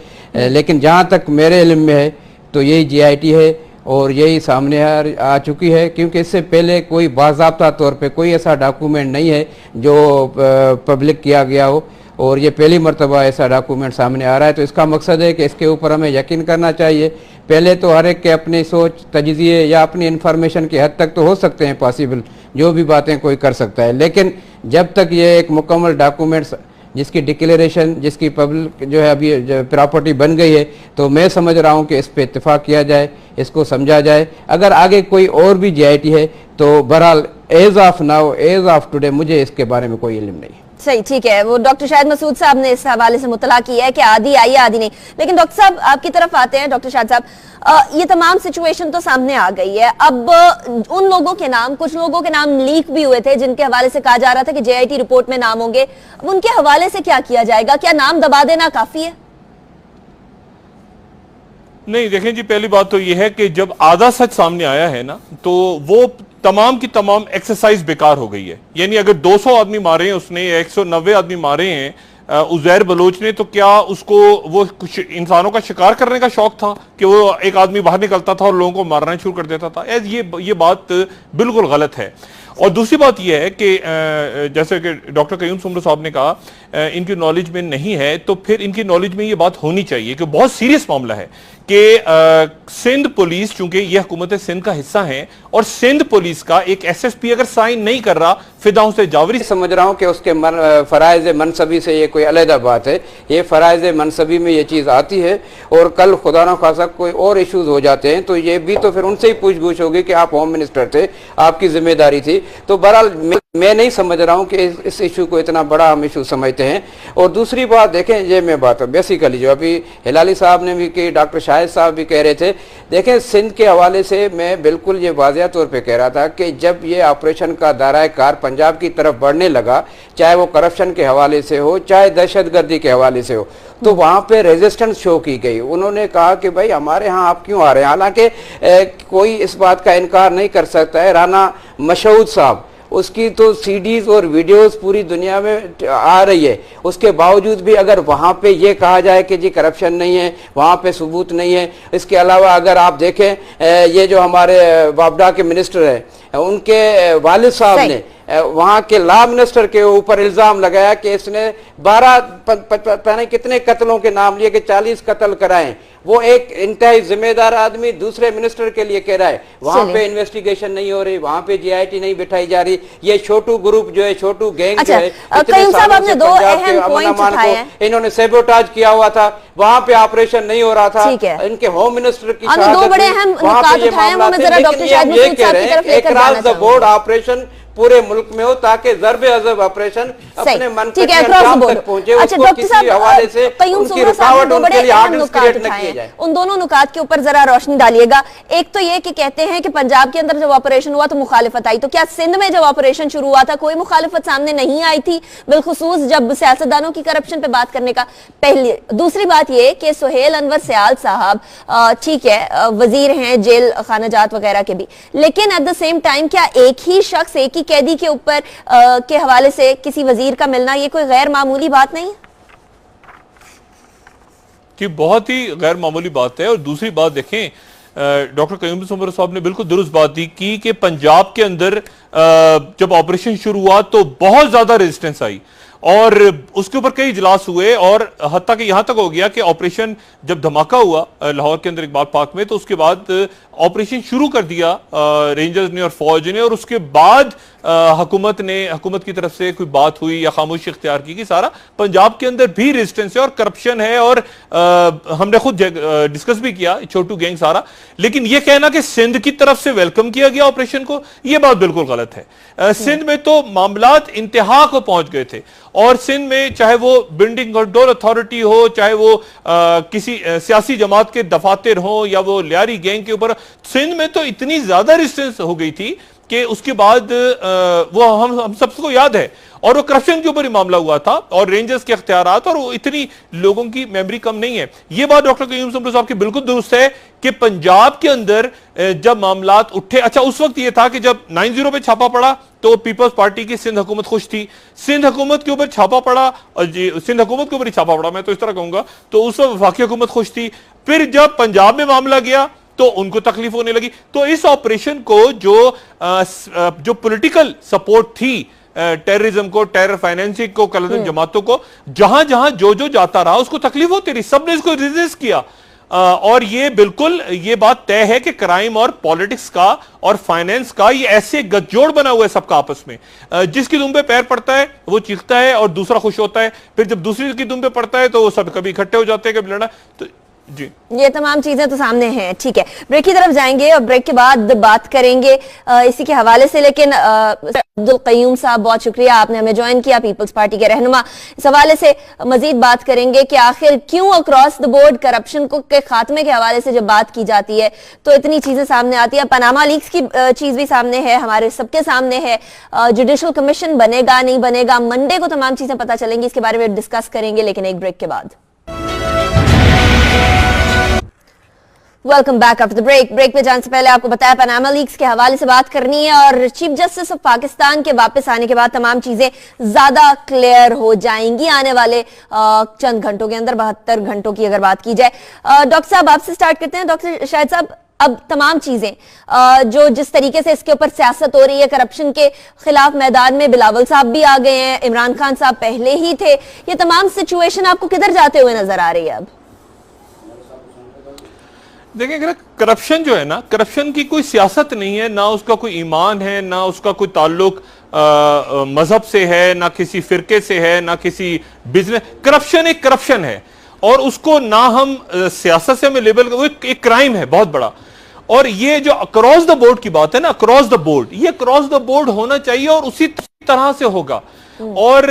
लेकिन जहाँ तक मेरे इल्म में है तो यही जीआईटी है और यही सामने आ चुकी है, क्योंकि इससे पहले कोई बाज़ाब्ता तौर पे कोई ऐसा डॉक्यूमेंट नहीं है जो पब्लिक किया गया हो, और ये पहली मरतबा ऐसा डॉक्यूमेंट सामने आ रहा है। तो इसका मकसद है कि इसके ऊपर हमें यकीन करना चाहिए। पहले तो हर एक के अपनी सोच, तजज़िये या अपनी इन्फॉर्मेशन की हद तक तो हो सकते हैं पॉसिबल, जो भी बातें कोई कर सकता है, लेकिन जब तक ये एक मुकम्मल डॉक्यूमेंट्स जिसकी डिक्लेरेशन, जिसकी पब्लिक जो है अभी प्रॉपर्टी बन गई है, तो मैं समझ रहा हूँ कि इस पर इत्तेफाक किया जाए, इसको समझा जाए। अगर आगे कोई और भी जीआईटी है तो बहरहाल as of now, as of today मुझे इसके बारे में कोई इल्म नहीं। सही, ठीक है। वो डॉक्टर शाहिद मसूद साहब ने इस हवाले से मुतला किया है कि आधी आई है आधी नहीं, लेकिन डॉक्टर साहब आपकी तरफ आते हैं। डॉक्टर शाहिद साहब, ये तमाम सिचुएशन तो सामने आ गई है। अब उन लोगों के नाम, कुछ लोगों के नाम लीक भी हुए थे जिनके हवाले से कहा जा रहा था कि जेआईटी रिपोर्ट में नाम होंगे। अब उनके हवाले से क्या किया जाएगा? क्या नाम दबा देना काफी है? नहीं, देखें जी, पहली बात तो यह है कि जब आधा सच सामने आया है ना, तो वो तमाम की तमाम एक्सरसाइज बेकार हो गई है। यानी अगर 200 आदमी मारे हैं उसने या 190 आदमी मारे हैं उज़ैर बलोच ने, तो क्या उसको वो कुछ इंसानों का शिकार करने का शौक था कि वो एक आदमी बाहर निकलता था और लोगों को मारना शुरू कर देता था? ये बात बिल्कुल गलत है। और दूसरी बात यह है कि जैसे कि डॉक्टर कयूम सुमरो साहब ने कहा, इनकी नॉलेज में नहीं है, तो फिर इनकी नॉलेज में ये बात होनी चाहिए कि बहुत सीरियस मामला है कि सिंध पुलिस, चूंकि यह हुकूमत सिंध का हिस्सा है, और सिंध पुलिस का एक एसएसपी अगर साइन नहीं कर रहा, फिदा हुसैन जावरी समझ रहा हूँ कि उसके फराइज मनसबी से ये कोई अलहदा बात है। ये फराइज मनसबी में ये चीज़ आती है, और कल खुदा न खासा कोई और इशूज हो जाते हैं, तो ये भी तो फिर उनसे ही पूछगूछ होगी कि आप होम मिनिस्टर थे, आपकी जिम्मेदारी थी। तो बहरहाल मैं नहीं समझ रहा हूँ कि इस इशू को इतना बड़ा हम इशू समझते हैं। और दूसरी बात देखें, ये मैं बात बेसिकली जो अभी हिलाली साहब ने भी की, डॉक्टर शाहिद साहब भी कह रहे थे, देखें सिंध के हवाले से मैं बिल्कुल ये वाज़िया तौर पे कह रहा था कि जब ये ऑपरेशन का दायरा कार पंजाब की तरफ बढ़ने लगा, चाहे वो करप्शन के हवाले से हो, चाहे दहशतगर्दी के हवाले से हो, तो वहाँ पे रेजिस्टेंस शो की गई। उन्होंने कहा कि भाई हमारे यहाँ आप क्यों आ रहे हैं? हालांकि कोई इस बात का इनकार नहीं कर सकता है, राना मशहूद साहब, उसकी तो सीडीज और वीडियोस पूरी दुनिया में आ रही है, उसके बावजूद भी अगर वहाँ पे ये कहा जाए कि जी करप्शन नहीं है, वहाँ पे सबूत नहीं है। इसके अलावा अगर आप देखें, ये जो हमारे वापडा के मिनिस्टर हैं, उनके वालिद साहब ने वहाँ के लॉ मिनिस्टर के ऊपर इल्ज़ाम लगाया कि इसने 12 पता नहीं कितने कत्लों के नाम लिए कि 40 कत्ल कराए। वो एक इंतहाई जिम्मेदार आदमी दूसरे मिनिस्टर के लिए कह रहा है वहां पे इन्वेस्टिगेशन नहीं हो रही, वहां पे जीआईटी नहीं बिठाई जा रही। ये छोटू ग्रुप जो है, छोटू गैंग जो है, इतने सालों से पंजाब के अमन अमान को इन्होंने सेबोटाज किया हुआ था, वहां पे ऑपरेशन नहीं हो रहा था। इनके होम मिनिस्टर की वहां पे ये मामला ये कह रहे हैं एक राज द बोर्ड ऑपरेशन पूरे मुल्क में हो, ताकि ज़रबे अज़ब ऑपरेशन अपने मन तक पहुंचे, उसको किसी हवाले से उनकी रुकावट उनके लिए हार्डनेस क्रिएट न किया जाए। उन दोनों नुकात के ऊपर जरा रोशनी डालिएगा। एक तो ये कि कहते हैं कि पंजाब के अंदर जब ऑपरेशन हुआ तो मुखालिफत आई, तो क्या सिंध में जब ऑपरेशन शुरू हुआ था कोई मुखालिफत सामने नहीं आई थी, बिलखुसूस जब सियासतदानों की करप्शन पे बात करने का? पहले दूसरी बात ये कि सुहेल अनवर सयाल साहब ठीक है वजीर हैं जेल खानाजात वगैरह के भी, लेकिन एट द सेम टाइम क्या एक ही शख्स, एक ही कैदी के ऊपर के हवाले से किसी वजीर का मिलना ये कोई गैर मामूली बात नहीं है? कि बहुत ही गैर मामूली बात है। और दूसरी बात देखें, डॉक्टर कयूम समर साहब ने बिल्कुल दुरुस्त बात दी कि पंजाब के अंदर जब ऑपरेशन शुरू हुआ तो बहुत ज्यादा रेजिस्टेंस आई और उसके ऊपर कई इजलास हुए और हत्ता कि यहां तक हो गया कि ऑपरेशन जब धमाका हुआ लाहौर के अंदर इकबाल पार्क में तो उसके बाद ऑपरेशन शुरू कर दिया रेंजर्स ने और फौज ने और उसके बाद हुकूमत की तरफ से कोई बात हुई या खामोशी इख्तियार की कि सारा पंजाब के अंदर भी रेजिस्टेंस है और करप्शन है और हमने खुद डिस्कस भी किया छोटू गैंग सारा। लेकिन यह कहना कि सिंध की तरफ से वेलकम किया गया ऑपरेशन को, यह बात बिल्कुल गलत है। सिंध में तो मामलात इंतहा को पहुंच गए थे और सिंध में चाहे वो बिल्डिंग कंट्रोल अथॉरिटी हो, चाहे वो किसी सियासी जमात के दफातर हो या वो लियारी गैंग के ऊपर, सिंध में तो इतनी ज्यादा रेजिस्टेंस हो गई थी कि उसके बाद वो हम सबको याद है और वो करप्शन के ऊपर ही मामला हुआ था और रेंजर्स के इख्तियारात और वो इतनी लोगों की मेमोरी कम नहीं है। ये बात डॉक्टर कयूम समर साहब की बिल्कुल दुरुस्त है कि पंजाब के अंदर जब मामलात उठे, अच्छा उस वक्त ये था कि जब 90 पे छापा पड़ा तो पीपल्स पार्टी की सिंध हुकूमत खुश थी, सिंध हुकूमत के ऊपर छापा पड़ा और सिंध हुकूमत के ऊपर ही छापा पड़ा, मैं तो इस तरह कहूंगा, तो उस वक्त वफाकी हुकूमत खुश थी। फिर जब पंजाब में मामला गया तो उनको तकलीफ होने लगी। तो इस ऑपरेशन को जो पॉलिटिकल सपोर्ट थी टेररिज्म को, टेरर फाइनेंसिंग को, कलदन जमातों को, जहां जहां जो जाता रहा उसको तकलीफ होती रही, सबने इसको रेजिस्ट किया। और ये बिल्कुल ये बात तय है कि क्राइम और पॉलिटिक्स का और फाइनेंस का ये ऐसे गठजोड़ बना हुआ है सबका आपस में, जिसकी दुम पे पैर पड़ता है वो चीखता है और दूसरा खुश होता है, फिर जब दूसरी की दुम पे पड़ता है तो वो सब कभी इकट्ठे हो जाते हैं, कभी लड़ा। तो जी ये तमाम चीजें तो सामने हैं। ठीक है, ब्रेक की तरफ जाएंगे और ब्रेक के बाद बात करेंगे इसी के हवाले से। लेकिन अब्दुल कयूम साहब बहुत शुक्रिया, आपने हमें ज्वाइन किया, पीपल्स पार्टी के रहनुमा। इस हवाले से मजीद बात करेंगे कि आखिर क्यों अक्रॉस द बोर्ड करप्शन को के खात्मे के हवाले से जब बात की जाती है तो इतनी चीजें सामने आती है। पनामा लीक्स की चीज भी सामने है, हमारे सबके सामने है। जुडिशल कमीशन बनेगा नहीं बनेगा, मंडे को तमाम चीजें पता चलेंगी, इसके बारे में डिस्कस करेंगे, लेकिन एक ब्रेक के बाद। Welcome back after the break. Break पे जाने से पहले आपको बताया पनामा लीक्स के हवाले से बात करनी है और चीफ जस्टिस ऑफ पाकिस्तान के वापस आने के बाद तमाम चीजें ज्यादा क्लियर हो जाएंगी आने वाले चंद घंटों के अंदर, 72 घंटों की अगर बात की जाए। डॉक्टर साहब आपसे स्टार्ट करते हैं। डॉक्टर शाहिद साहब, अब तमाम चीजें जो जिस तरीके से इसके ऊपर सियासत हो रही है, करप्शन के खिलाफ मैदान में बिलावल साहब भी आ गए हैं, इमरान खान साहब पहले ही थे, ये तमाम सिचुएशन आपको किधर जाते हुए नजर आ रही है अब? देखिए, करप्शन जो है ना, करप्शन की कोई सियासत नहीं है, ना उसका कोई ईमान है, ना उसका कोई ताल्लुक मजहब से है, ना किसी फिरके से है, ना किसी बिजनेस। करप्शन एक करप्शन है और उसको ना हम सियासत से हमें लेबल, वो एक क्राइम है बहुत बड़ा। और ये जो अक्रॉस द बोर्ड की बात है ना, अक्रॉस द बोर्ड, ये अक्रॉस द बोर्ड होना चाहिए और उसी तरह से होगा। और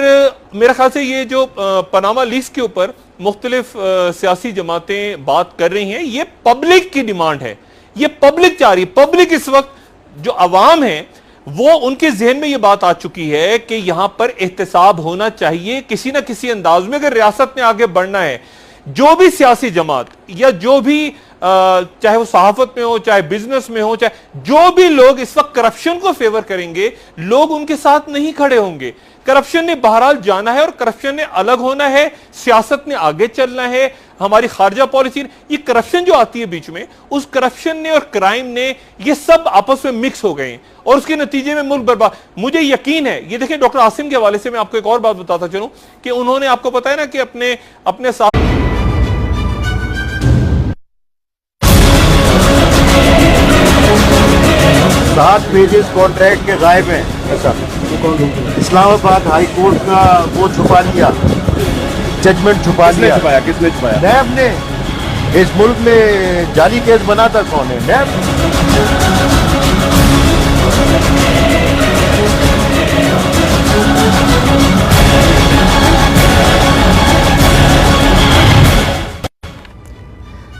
मेरे ख्याल से ये जो पनामा लीक्स के ऊपर मुख्तलिफ सियासी जमातें बात कर रही हैं, ये पब्लिक की डिमांड है, ये पब्लिक चाह रही है। पब्लिक इस वक्त जो अवाम है वो उनके जहन में ये बात आ चुकी है कि यहां पर एहतसाब होना चाहिए किसी ना किसी अंदाज में। अगर रियासत में आगे बढ़ना है, जो भी सियासी जमात या जो भी चाहे वो सहाफत में हो, चाहे बिजनेस में हो, चाहे जो भी लोग इस वक्त करप्शन को फेवर करेंगे, लोग उनके साथ नहीं खड़े होंगे। करप्शन ने बहरहाल जाना है और करप्शन ने अलग होना है, सियासत ने आगे चलना है, हमारी खारजा पॉलिसी। ये करप्शन जो आती है बीच में, उस करप्शन ने और क्राइम ने ये सब आपस में मिक्स हो गए और उसके नतीजे में मुल्क बर्बाद। मुझे यकीन है, ये देखिए डॉक्टर आसिम के हवाले से मैं आपको एक और बात बताता चलूं कि उन्होंने, आपको पता है ना कि अपने साथ 7 पेजेस कॉन्ट्रैक्ट के गायब हैं। ऐसा इस्लामाबाद हाई कोर्ट का वो छुपा लिया, जजमेंट छुपा लिया। किसने छुपाया? नैब ने। इस मुल्क में जाली केस बनाता कौन है? नैब।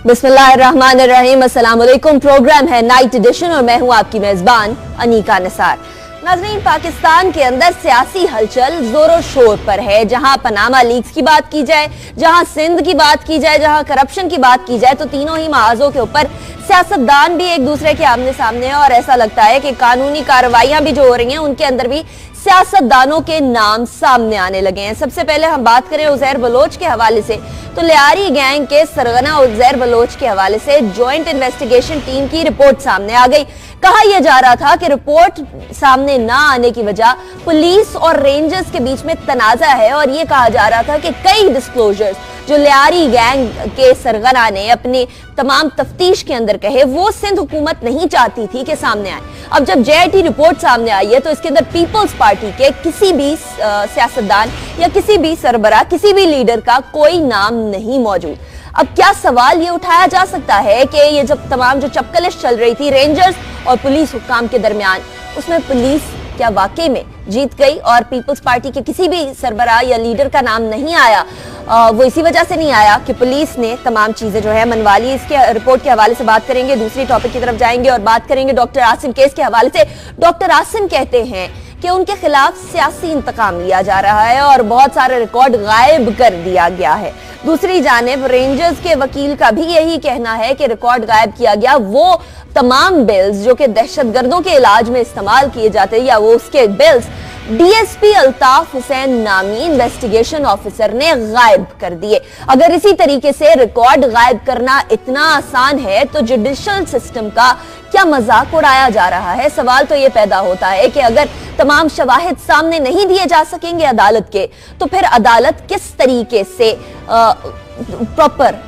बिस्मिल्लाहिर्रहमानिर्रहीम, अस्सलाम वालेकुम। प्रोग्राम है नाइट एडिशन और मैं हूं आपकी मेजबान अनीका निसार। नाज़रीन, पाकिस्तान के अंदर सियासी हलचल जोरों शोर पर है। जहां पनामा लीक्स की बात की जाए, जहां सिंध की बात की जाए, जहां करप्शन की बात की जाए, तो तीनों ही महाजों के ऊपर सियासतदान भी एक दूसरे के आमने सामने हैं और ऐसा लगता है कि कानूनी कार्रवाइयां भी जो हो रही हैं उनके अंदर भी सियासतदानों के नाम सामने आने लगे हैं। सबसे पहले हम बात करें उजैर बलोच के हवाले से, तो लियारी गैंग के सरगना उजैर बलोच के हवाले से जॉइंट इन्वेस्टिगेशन टीम की रिपोर्ट सामने आ गई। कहा यह जा रहा था कि रिपोर्ट सामने ना आने की वजह पुलिस और रेंजर्स के बीच में तनाजा है, और यह कहा जा रहा था कि कई डिस्क्लोजर्स जो लियारी गैंग के सरगना ने अपनी तमाम तफ्तीश के अंदर कहे, वो सिंध हुकूमत नहीं चाहती थी कि सामने आए। अब जब जेआईटी रिपोर्ट सामने आई है तो इसके अंदर पीपल्स पार्टी के किसी भी सियासतदान या किसी भी सरबराह, किसी भी लीडर का कोई नाम नहीं मौजूद। अब क्या सवाल ये उठाया जा सकता है कि ये जब तमाम जो चपकलिश चल रही थी रेंजर्स और पुलिस हुक्काम के दरमियान, उसमें पुलिस क्या वाकई में जीत गई और पीपल्स पार्टी के किसी भी सरबराह या लीडर का नाम नहीं आया? वो इसी वजह से नहीं आया कि पुलिस ने तमाम चीजें जो है मनवा ली। इसके रिपोर्ट के हवाले से बात करेंगे, दूसरी टॉपिक की तरफ जाएंगे और बात करेंगे डॉक्टर आसिम केस के हवाले से। डॉक्टर आसिम कहते हैं कि उनके खिलाफ सियासी इंतकाम लिया जा रहा है और बहुत सारे रिकॉर्ड गायब कर दिया गया है। दूसरी जानिब रेंजर्स के वकील का भी यही कहना है कि रिकॉर्ड गायब किया गया वो तमाम बिल्स जो कि दहशतगर्दों के इलाज में इस्तेमाल किए जाते हैं, या वो उसके बिल्स डीएसपी अल्ताफ हुसैन नामी इन्वेस्टिगेशन ऑफिसर ने गायब कर दिए। अगर इसी तरीके से रिकॉर्ड गायब करना इतना आसान है तो जुडिशल सिस्टम का क्या मजाक उड़ाया जा रहा है? सवाल तो यह पैदा होता है कि अगर तमाम शवाहिद सामने नहीं दिए जा सकेंगे अदालत के, तो फिर अदालत किस तरीके से प्रॉपर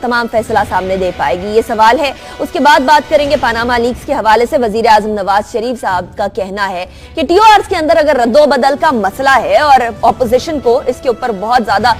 तमाम फैसला सामने दे पाएगी? ये सवाल है। उसके बाद बात करेंगे पनामा लीक्स के हवाले से। वजीर आजम नवाज शरीफ साहब का कहना है कि टीओआर्स के अंदर अगर रद्दोबदल का मसला है और ऑपोजिशन को इसके ऊपर बहुत ज्यादा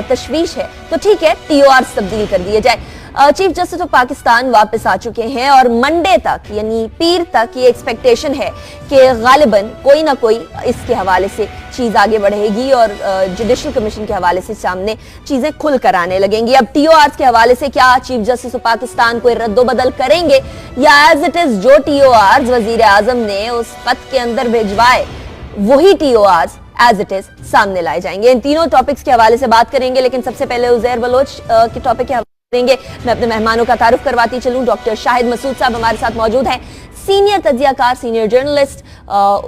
तशवीश है, तो ठीक है, टीओआर्स तब्दील कर दिए जाए। चीफ जस्टिस ऑफ पाकिस्तान वापस आ चुके हैं और मंडे तक यानी पीर तक ये एक्सपेक्टेशन है कि गालिबन कोई ना कोई इसके हवाले से चीज आगे बढ़ेगी और जुडिशल कमीशन के हवाले से सामने चीजें खुल कर आने लगेंगी। अब टीओआर्स के हवाले से क्या चीफ जस्टिस ऑफ पाकिस्तान कोई रद्दोबदल करेंगे या एज इट इज जो टीओआर्स वजीर आजम ने उस खत के अंदर भिजवाए वही टीओआर्स एज इट इज सामने लाए जाएंगे? इन तीनों टॉपिक्स के हवाले से बात करेंगे, लेकिन सबसे पहले उजैर बलोच के टॉपिक के देंगे। मैं अपने मेहमानों का तारुफ करवाती चलूं। डॉक्टर शाहिद मसूद साहब हमारे साथ मौजूद हैं, सीनियर तज्जियाकार, सीनियर जर्नलिस्ट।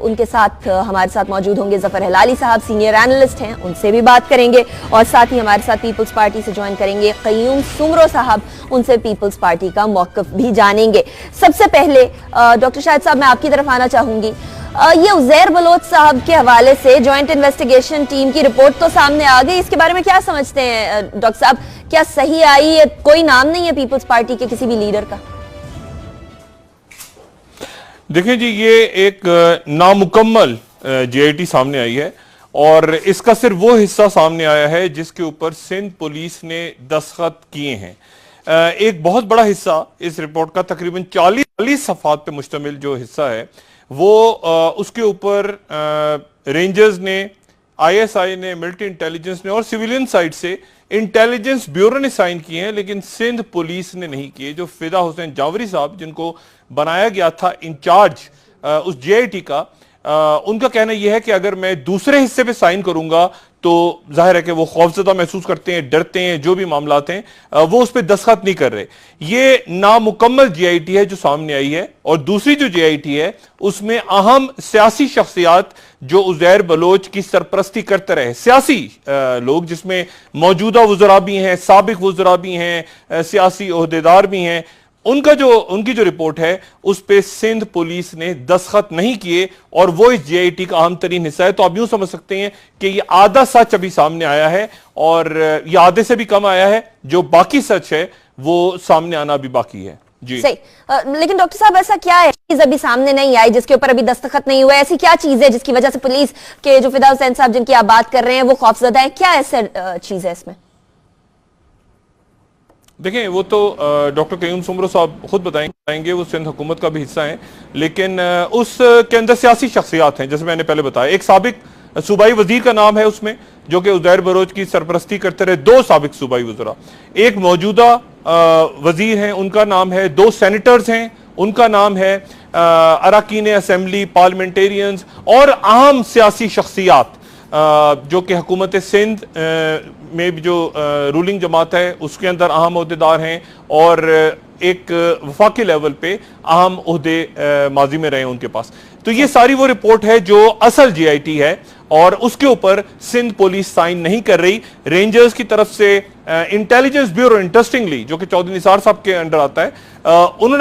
उनके साथ हमारे साथ मौजूद होंगे जफर हिलाली साहब, सीनियर एनालिस्ट हैं, उनसे भी बात करेंगे। और साथ ही हमारे साथ पीपल्स पार्टी से ज्वाइन करेंगे क़य्यूम सुमरो साहब, उनसे पीपल्स पार्टी का मौक़िफ़ भी जानेंगे। सबसे पहले डॉक्टर शाहिद साहब, मैं आपकी तरफ आना चाहूंगी। ये उजैर बलोच साहब के हवाले से जॉइंट इन्वेस्टिगेशन टीम की रिपोर्ट तो सामने आ गई, इसके बारे में क्या समझते हैं डॉक्टर साहब? क्या सही आई है? कोई नाम नहीं है पीपल्स पार्टी के किसी भी लीडर का? देखिए जी, ये एक नामुकम्मल जेआईटी सामने आई है और इसका सिर्फ वो हिस्सा सामने आया है जिसके ऊपर सिंध पुलिस ने दस्तखत किए हैं। एक बहुत बड़ा हिस्सा इस रिपोर्ट का, तकरीबन 40 सफ़हात पे मुश्तमिल जो हिस्सा है वो उसके ऊपर रेंजर्स ने, आईएसआई ने, मिलिट्री इंटेलिजेंस ने और सिविलियन साइड से इंटेलिजेंस ब्यूरो ने साइन किए हैं, लेकिन सिंध पुलिस ने नहीं किए। जो फिदा हुसैन जावरी साहब, जिनको बनाया गया था इंचार्ज उस जेआईटी का, उनका कहना यह है कि अगर मैं दूसरे हिस्से पे साइन करूंगा तो जाहिर है कि वो खौफजदा महसूस करते हैं, डरते हैं, जो भी मामलात हैं वो उस पर दस्तखत नहीं कर रहे। ये नामुकम्मल जेआईटी है जो सामने आई है। और दूसरी जो जेआईटी है उसमें अहम सियासी शख्सियात जो उजैर बलोच की सरपरस्ती करते रहे, सियासी लोग, जिसमें मौजूदा वज़रा भी हैं, साबिक वज़रा भी हैं, सियासी ओहदेदार भी हैं, उनकी जो रिपोर्ट है उस पे सिंध पुलिस ने दस्तखत नहीं किए और वो इस जेआईटी का अहम तरीन हिस्सा है। तो आप यूं समझ सकते हैं कि ये आधा सच अभी सामने आया है और ये आधे से भी कम आया है। जो बाकी सच है वो सामने आना भी बाकी है। जी सही। लेकिन डॉक्टर साहब, ऐसा क्या है चीज अभी सामने नहीं आई जिसके ऊपर अभी दस्तखत नहीं हुआ? ऐसी क्या चीज है जिसकी वजह से पुलिस के जो फिदा हुसैन साहब जिनकी आप बात कर रहे हैं वो खौफजदा है? क्या ऐसा चीज है इसमें? देखें, वो तो डॉक्टर क़य्यूम सुमरो साहब खुद बताएंगे, वो सिंध हुकूमत का भी हिस्सा हैं, लेकिन उसके अंदर सियासी शख्सियात हैं। जैसे मैंने पहले बताया, एक साबिक सूबाई वजीर का नाम है उसमें, जो कि उजैर बलोच की सरपरस्ती करते रहे। 2 साबिक सूबाई वज़रा, एक मौजूदा वजीर हैं, उनका नाम है, 2 सेनेटर्स हैं, उनका नाम है, अरकान असेंबली, पार्लियामेंटेरियंस और अहम सियासी शख्सियात जो कि हुकूमत सिंध में भी जो रूलिंग जमात है उसके अंदर अहम अहदेदार हैं और एक वफाकी लेवल पे अहम ओहदे माजी में रहे उनके पास। तो ये सारी वो रिपोर्ट है जो असल जीआईटी है और उसके ऊपर सिंध पुलिस साइन नहीं कर रही। रेंजर्स की तरफ से इंटेलिजेंस ब्यूरो, इंटरेस्टिंगली, जो कि चौधरी निसार साहब के अंडर आता है, उन्होंने